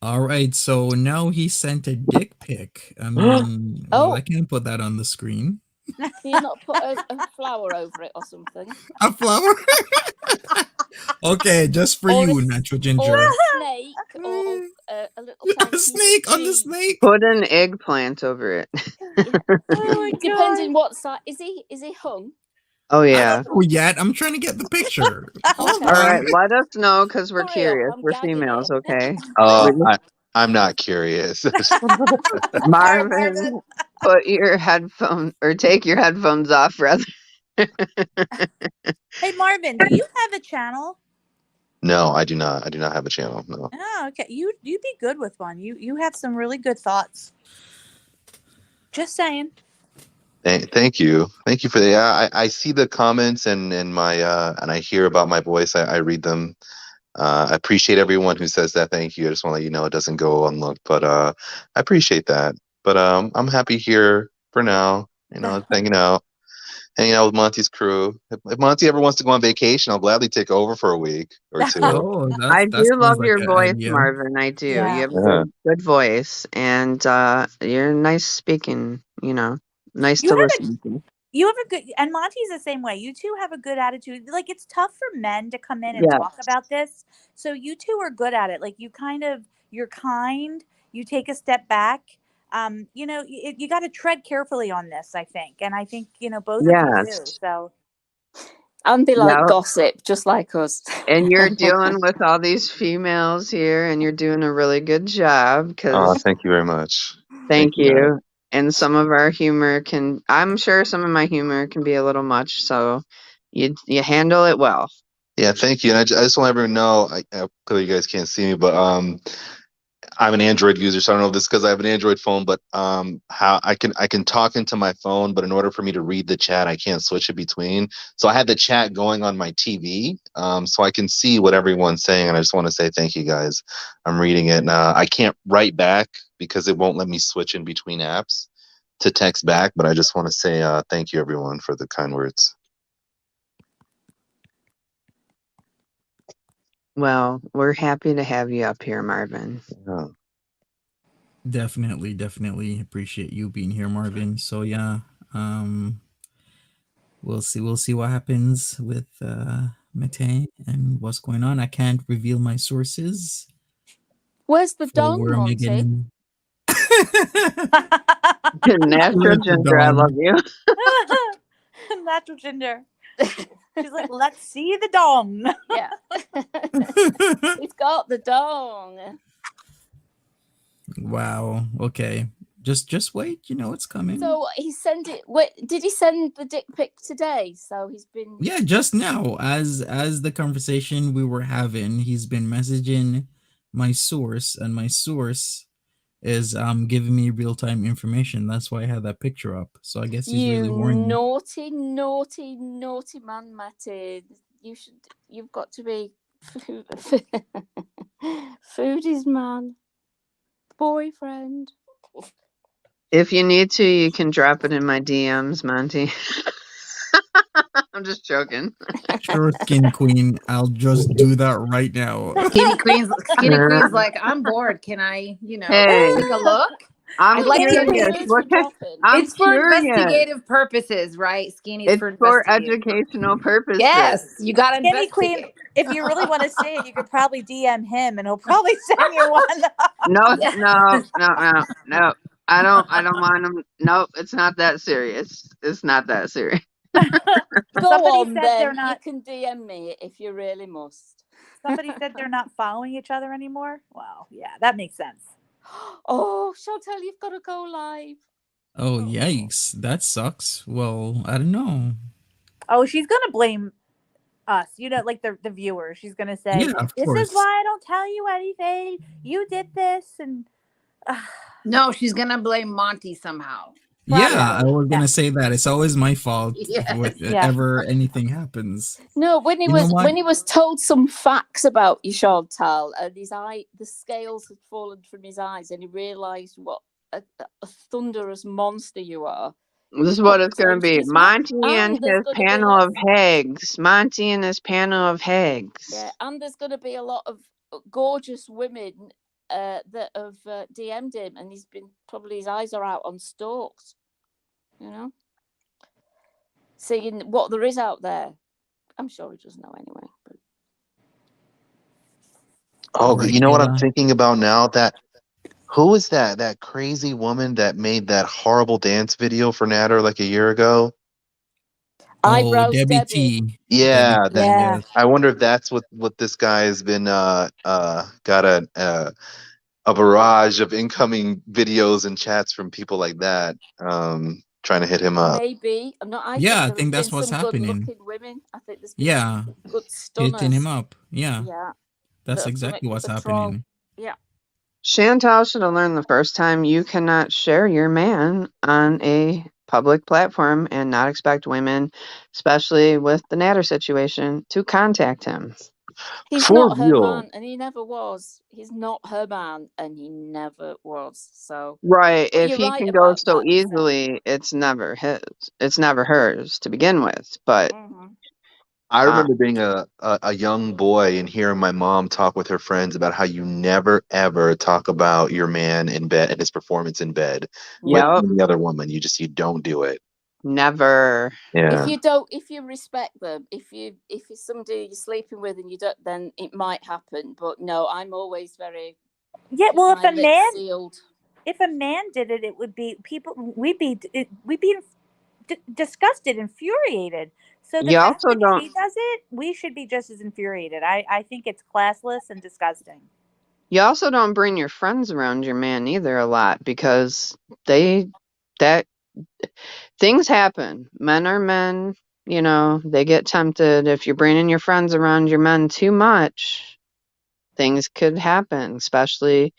All right, so now he sent a dick pic. I mean, well, I can't put that on the screen. Can you not put a flower over it or something? A flower? Okay, just for you, Natural Ginger. Or a snake, or a little tiny snake on the snake. Put an eggplant over it. Depending what side. Is he hung? Oh yeah. Oh, yet I'm trying to get the picture. All right, let us know because we're curious. We're females, okay? I'm not curious. Marvin, put your headphone or take your headphones off, rather. Hey Marvin, do you have a channel? No, I do not. I do not have a channel. No. Oh, okay. You'd be good with one. You have some really good thoughts. Just saying. Thank you for that. Yeah, I see the comments and my and I hear about my voice. I read them. I appreciate everyone who says that. Thank you. I just want to let you know it doesn't go unlooked, but I appreciate that. But I'm happy here for now. You know, hanging out with Monty's crew. If Monty ever wants to go on vacation, I'll gladly take over for a week or two. I do love your voice, Marvin. I do. Yeah. You have a good voice, and you're nice speaking. You know, nice to listen to. You have a good, and Monty's the same way. You two have a good attitude. Like, it's tough for men to come in and talk about this. So you two are good at it. Like, you're kind, you take a step back. You know, you got to tread carefully on this, I think. And I think, both of you do. So. And they like gossip, just like us. And you're dealing with all these females here, and you're doing a really good job. Thank you very much. Thank you. And some of our humor I'm sure some of my humor can be a little much, so you handle it well. Yeah, thank you. And I just want everyone to know, clearly you guys can't see me, but I'm an Android user, so I don't know if this is because I have an Android phone, but how I can talk into my phone, but in order for me to read the chat, I can't switch it between. So I had the chat going on my TV, so I can see what everyone's saying, and I just want to say thank you guys. I'm reading it, and I can't write back because it won't let me switch in between apps to text back, but I just want to say thank you everyone for the kind words. Well, we're happy to have you up here, Marvin. Yeah. Definitely appreciate you being here, Marvin. So yeah, we'll see what happens with Mete and what's going on. I can't reveal my sources. Where's the dong, Monty? Natural Ginger, I love you. Natural Ginger. She's like, let's see the dong. Yeah. He's got the dong. Wow. Okay. Just wait. It's coming. So he sent it. Wait, did he send the dick pic today? So he's been. Yeah, just now, as the conversation we were having, he's been messaging my source, and my source is giving me real-time information. That's why I had that picture up. So I guess he's really warning. Naughty man, Matty. You've got to be Foodie's man, boyfriend. If you need to, you can drop it in my DMs, Monty. I'm just joking. Sure, Skin Queen. I'll just do that right now. Skinny Queen's like, I'm bored. Can I, Hey, take a look? I'm I'd like to Skinny curious. words What for kind? dropping. I'm It's for curious. investigative purposes, right? Skinny's It's for for investigative educational purposes. Yes, you got to Skinny Queen, investigate. if you really want to see it, you could probably DM him and he'll probably send you one. No, Yeah. no. I don't mind them. Nope, it's not that serious. It's not that serious. Go Somebody on said then. they're not. You can DM me if you really must. Somebody said they're not following each other anymore. Well, yeah, that makes sense. Oh, Chantel, you've got to go live. Oh, yikes. That sucks. Well, I don't know. Oh, she's gonna blame us. Like the viewers. She's gonna say, Yeah, of "This course. is why I don't tell you anything. You did this," and No, she's going to blame Monty somehow. Yeah, I Probably, was gonna say that. It's always my fault Yes. with Yeah. ever anything happens. No, when he You know what? when he was told some facts about you, Chantal, and the scales had fallen from his eyes, and he realised what a thunderous monster you are. This is what it's going to be. He's right. Monty And and there's his gonna be panel lots- of hags. Monty and his panel of hags. Yeah, and there's going to be a lot of gorgeous women that have DM'd him, and probably his eyes are out on stalks, seeing what there is out there. I'm sure he doesn't know anyway. But... Oh, Right, you know what I'm Kayla? thinking about now? Who was that crazy woman that made that horrible dance video for Natter like a year ago? Oh, Eyebrows Debbie Debbie. T. Yeah, Debbie T, Yeah. yes. I wonder if that's what this guy has been got a barrage of incoming videos and chats from people like that trying to hit him up. Maybe I Yeah, I think think there that's have been what's some happening. good-looking women. I think there's been Yeah, some good stunners. hitting him up. Yeah, Yeah, that's that have done exactly it what's for the troll. happening. Yeah. Chantal should have learned the first time you cannot share your man on a public platform and not expect women, especially with the Natter situation, to contact him. He's For not her real. man, and he never was. He's not her man, and he never was. So Right. but If you're he right can go about so that, Sam. easily, it's never his. It's never hers to begin with. But Mhm. I remember being a young boy and hearing my mom talk with her friends about how you never ever talk about your man in bed and his performance in bed with yep, any other woman. You don't do it. never. Yeah. If you respect them, if you're somebody you're sleeping with and you don't, then it might happen. But no, I'm always very Well, my lips sealed. if a man did it, it would be people. We'd be disgusted, infuriated. So the You fact also that don't. she does it, we should be just as infuriated. I think it's classless and disgusting. You also don't bring your friends around your man either a lot because things happen. Men are men, they get tempted. If you're bringing your friends around your men too much, things could happen, especially,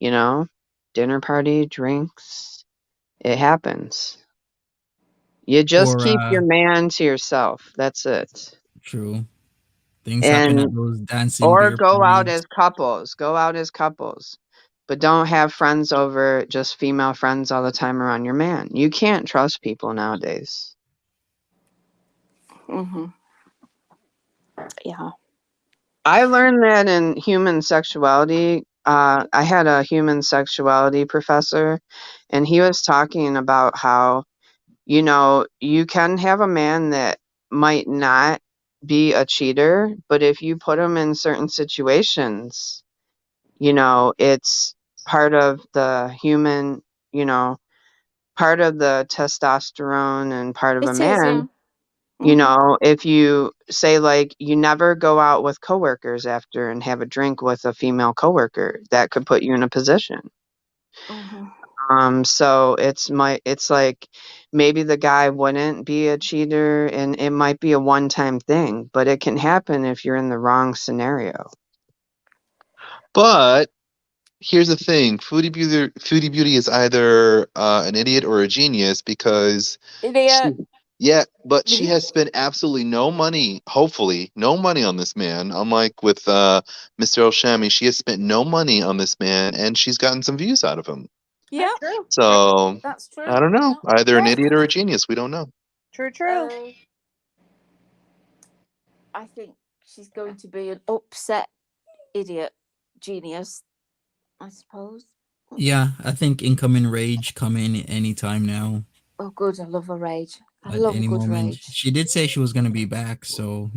dinner party, drinks. It happens. You just Or keep your man to yourself. That's it. true. Things happen at And those dancing or beer go out parties. as couples. Go out as couples. But don't have friends over, just female friends all the time around your man. You can't trust people nowadays. Mm-hmm. Yeah. I learned that in human sexuality. I had a human sexuality professor, and he was talking about how, you can have a man that might not be a cheater, but if you put him in certain situations, it's part of the human, part of the testosterone and part of a It is, yeah. man. If you say, like, you never go out with coworkers after and have a drink with a female coworker, that could put you in a position. Mm-hmm. So it's like maybe the guy wouldn't be a cheater and it might be a one-time thing, but it can happen if you're in the wrong scenario. But here's the thing: Foodie Beauty is either an idiot or a genius because Idiot. but she has spent absolutely no money, hopefully no money on this man. Unlike with Mr. Oshami, she has spent no money on this man, and she's gotten some views out of him. Yeah, So that's true. I don't know, either an idiot or a genius. We don't know. True. I think she's going to be an upset idiot genius, I suppose. Yeah, I think incoming rage coming anytime now. Oh, good. I love a rage. I At love a any good moment. rage. She did say she was going to be back, so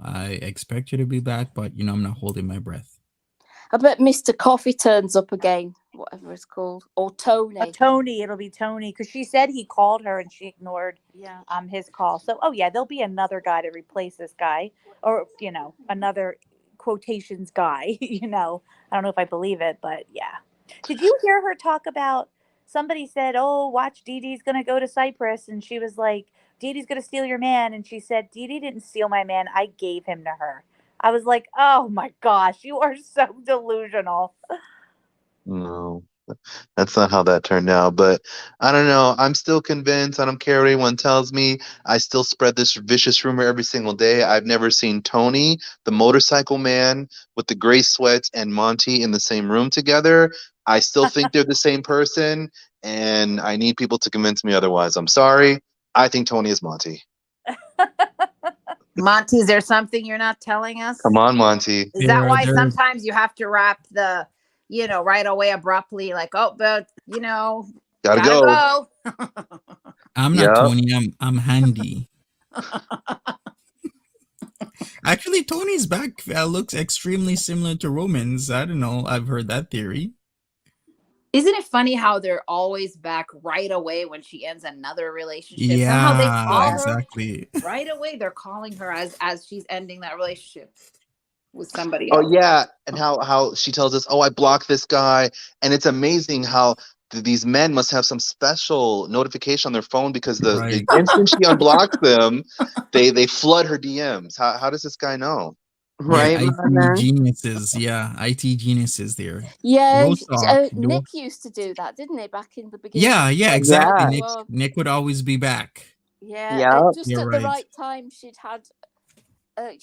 I expect her to be back, but I'm not holding my breath. I bet Mr. Coffee turns up again, whatever it's called, or Tony. Tony, it'll be Tony, because she said he called her and she ignored his call. So, there'll be another guy to replace this guy, or another quotations guy. I don't know if I believe it, but yeah. Did you hear her talk about? Somebody said, "Oh, watch, Dee Dee's gonna go to Cyprus," and she was like, "Dee Dee's gonna steal your man," and she said, "Dee Dee didn't steal my man. I gave him to her." I was like, "Oh my gosh, you are so delusional." No, that's not how that turned out. But I don't know. I'm still convinced. I don't care what anyone tells me. I still spread this vicious rumor every single day. I've never seen Tony, the motorcycle man with the gray sweats, and Monty in the same room together. I still think they're the same person, and I need people to convince me otherwise. I'm sorry. I think Tony is Monty. Monty, is there something you're not telling us? Come on, Monty. Is that why sometimes you have to wrap the, right away abruptly, like, oh, but, Gotta go. I'm not Tony. I'm Handy. Actually, Tony's back looks extremely similar to Roman's. I don't know. I've heard that theory. Isn't it funny how they're always back right away when she ends another relationship? Yeah, somehow they call exactly. her right away. They're calling her as she's ending that relationship with somebody else. Oh yeah, and how she tells us, "Oh, I blocked this guy," and it's amazing how these men must have some special notification on their phone because the instant she unblocks them, they flood her DMs. How does this guy know? Right, IT geniuses. Yeah, IT geniuses there. Yeah, Nick used to do that, didn't he, back in the beginning? Yeah, exactly. Nick would always be back. Yeah, just at the right time, she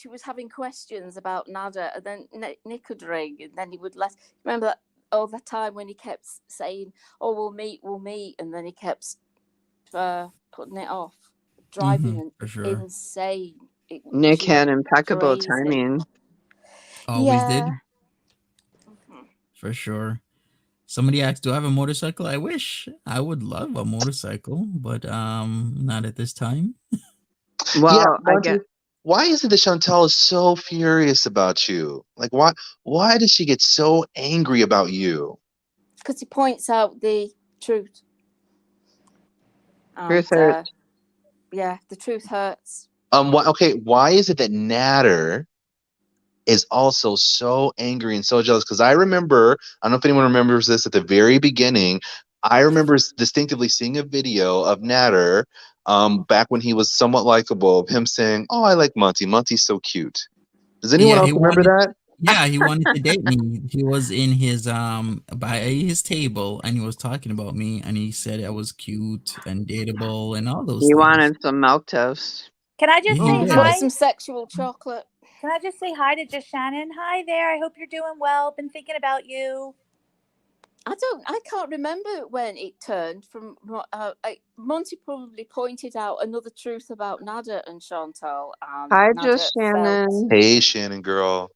was having questions about Nada, and then Nick would ring, and then he would remember that the time when he kept saying, "Oh, we'll meet," and then he kept putting it off, driving insane. Nick had impeccable timing. Always did. For sure. Somebody asked, "Do I have a motorcycle?" I wish. I would love a motorcycle, but not at this time. Well, why is it that Chantal is so furious about you? Like, why does she get so angry about you? Because he points out the truth. Truth hurts. Yeah, the truth hurts. Why is it that Natter is also so angry and so jealous? Because I remember, I don't know if anyone remembers this at the very beginning, I remember distinctively seeing a video of Natter back when he was somewhat likable, of him saying, "Oh, I like Monty. Monty's so cute." Does anyone else remember that? Yeah, he wanted to date me. He was in his by his table and he was talking about me and he said I was cute and dateable and all those things. He wanted some milk toast. Can I just say hi? Some sexual chocolate. Can I just say hi to just Shannon? Hi there. I hope you're doing well. Been thinking about you. I can't remember when it turned from. Monty probably pointed out another truth about Nada and Chantal. Hi, just Shannon. Hey, Shannon girl.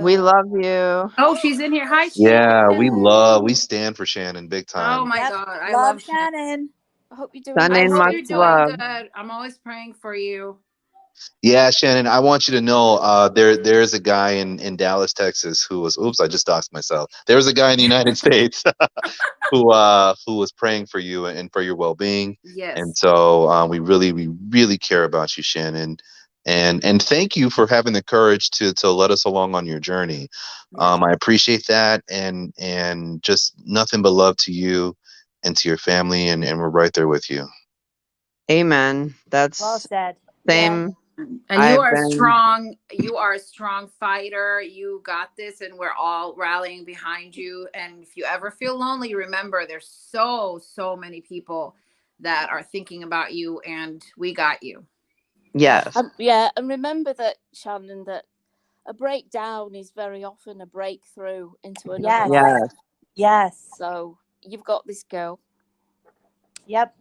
We love you. Oh, she's in here. Hi, Shannon. Yeah, we stand for Shannon big time. Oh my God, I love Shannon. I hope you're doing good. I'm always praying for you. Yeah, Shannon, I want you to know there's a guy in Dallas, Texas who was I just doxed myself. There's a guy in the United States who was praying for you and for your well-being. Yes. And so we really care about you, Shannon. And thank you for having the courage to let us along on your journey. I appreciate that and just nothing but love to you and to your family and we're right there with you. Amen. That's well said. Same. Yeah. And you are strong. You are a strong fighter. You got this, and we're all rallying behind you. And if you ever feel lonely, remember there's so many people that are thinking about you, and we got you. Yes. And remember that, Shannon, that a breakdown is very often a breakthrough into another life. Yes. So you've got this, girl. Yep.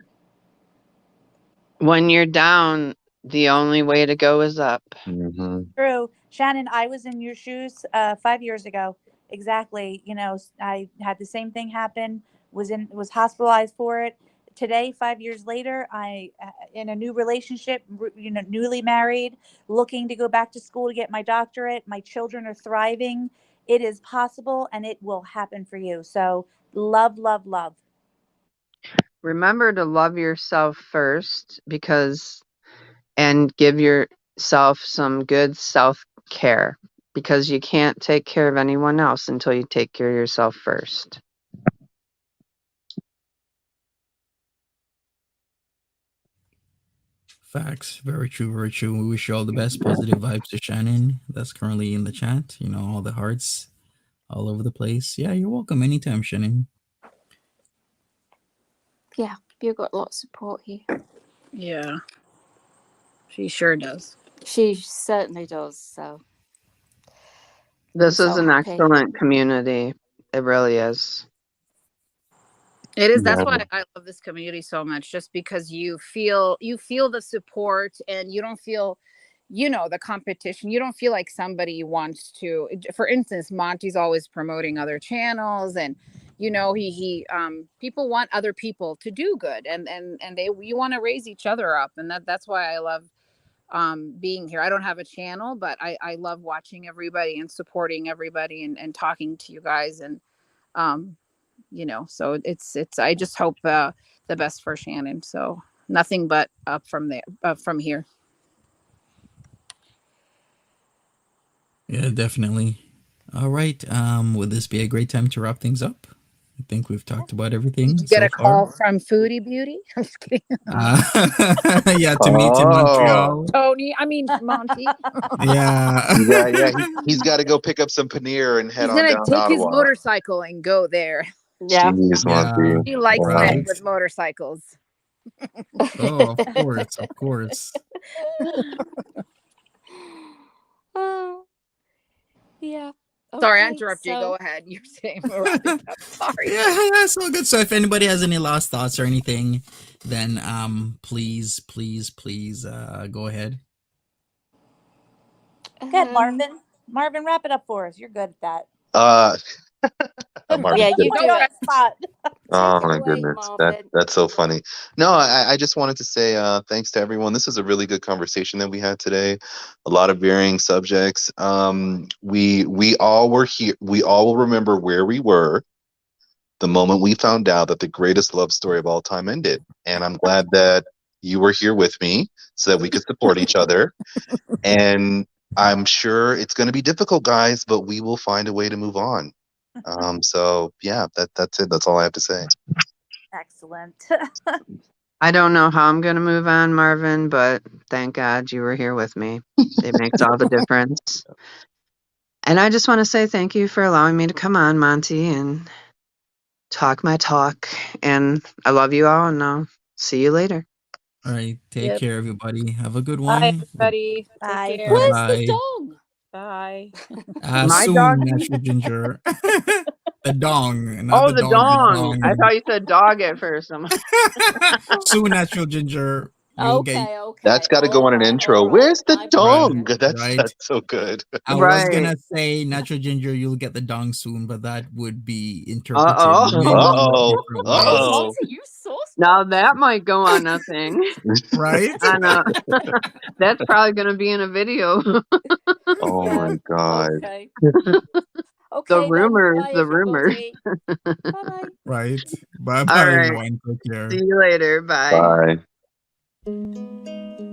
When you're down, The only way to go is up. Hmm. True. Shannon, I was in your shoes 5 years ago. Exactly. I had the same thing happen, was hospitalized for it. Today, 5 years later, I in a new relationship, newly married, looking to go back to school to get my doctorate. My children are thriving. It is possible and it will happen for you. So love, love, love. Remember to love yourself first and give yourself some good self-care because you can't take care of anyone else until you take care of yourself first. Facts. Very true. Very true. We wish you all the best. Positive vibes to Shannon. That's currently in the chat. All the hearts all over the place. Yeah, you're welcome anytime, Shannon. Yeah, you've got lots of support here. Yeah, she sure does. She certainly does. So This is so an happy. excellent community. It really is. It is. That's Yeah. why I love this community so much, just because you feel the support and you don't feel, the competition. You don't feel like somebody wants to, for instance, Monty's always promoting other channels and, he people want other people to do good and you want to raise each other up. And that's why I love being here. I don't have a channel, but I love watching everybody and supporting everybody and talking to you guys. And, so it's I just hope the best for Shannon. So nothing but up from here. Yeah, definitely. All right. Would this be a great time to wrap things up? I think we've talked about everything Did you get so a far. call from Foodie Beauty? I'm just kidding. Yeah, to meet in Montreal. Tony, I mean Monty. Yeah. Yeah. He's got to go pick up some paneer and head He's on gonna down to take his Ottawa. motorcycle and go there. Yeah. Jeez, Yeah. Monty. He likes Wow. men Right. with motorcycles. Oh, of course, of course. Oh, yeah. Sorry, I Okay, interrupt you. so Go ahead. You're saying we're wrapping up. Sorry. Yeah, so good. So if anybody has any last thoughts or anything, then please go ahead. Good, Marvin. Marvin, wrap it up for us. You're good at that. Marvin yeah, you said- do Put you on it. the spot. Oh Take it my away, goodness, Marvin. that's so funny. No, I just wanted to say thanks to everyone. This is a really good conversation that we had today. A lot of varying subjects. We all were here. We all will remember where we were the moment we found out that the greatest love story of all time ended. And I'm glad that you were here with me so that we could support each other. And I'm sure it's going to be difficult, guys, but we will find a way to move on. So yeah, that's it. That's all I have to say. Excellent. I don't know how I'm going to move on, Marvin, but thank God you were here with me. It makes all the difference. And I just want to say thank you for allowing me to come on, Monty, and talk my talk. And I love you all, and I'll see you later. All right, take Yep. care, everybody. Have a good Bye, one. everybody. Bye. Take care. Where's Bye-bye. the dog? Bye. My Soon, dog? Natural Ginger. The dong, not Oh, the the dog. dong. The I dong. thought you said dog at first. Soon, Natural Ginger. You'll get Okay. That's got to go All on an right, intro. all right. Where's the I'm right, dong? thinking. That's right. so good. I was Right. gonna say Natural Ginger, you'll get the dong soon, but that would be interpreted Uh-oh. many Uh-oh. different Wow, ways. Uh-oh. Monty, you sauce Now box. that might go on a thing. Right? That's probably going to be in a video. Oh Yeah, my God. Okay. The Okay. rumors, Bye, the rumors. everybody. Bye. Right. Bye All bye, right. everyone. Take care. See you later. Bye. Bye.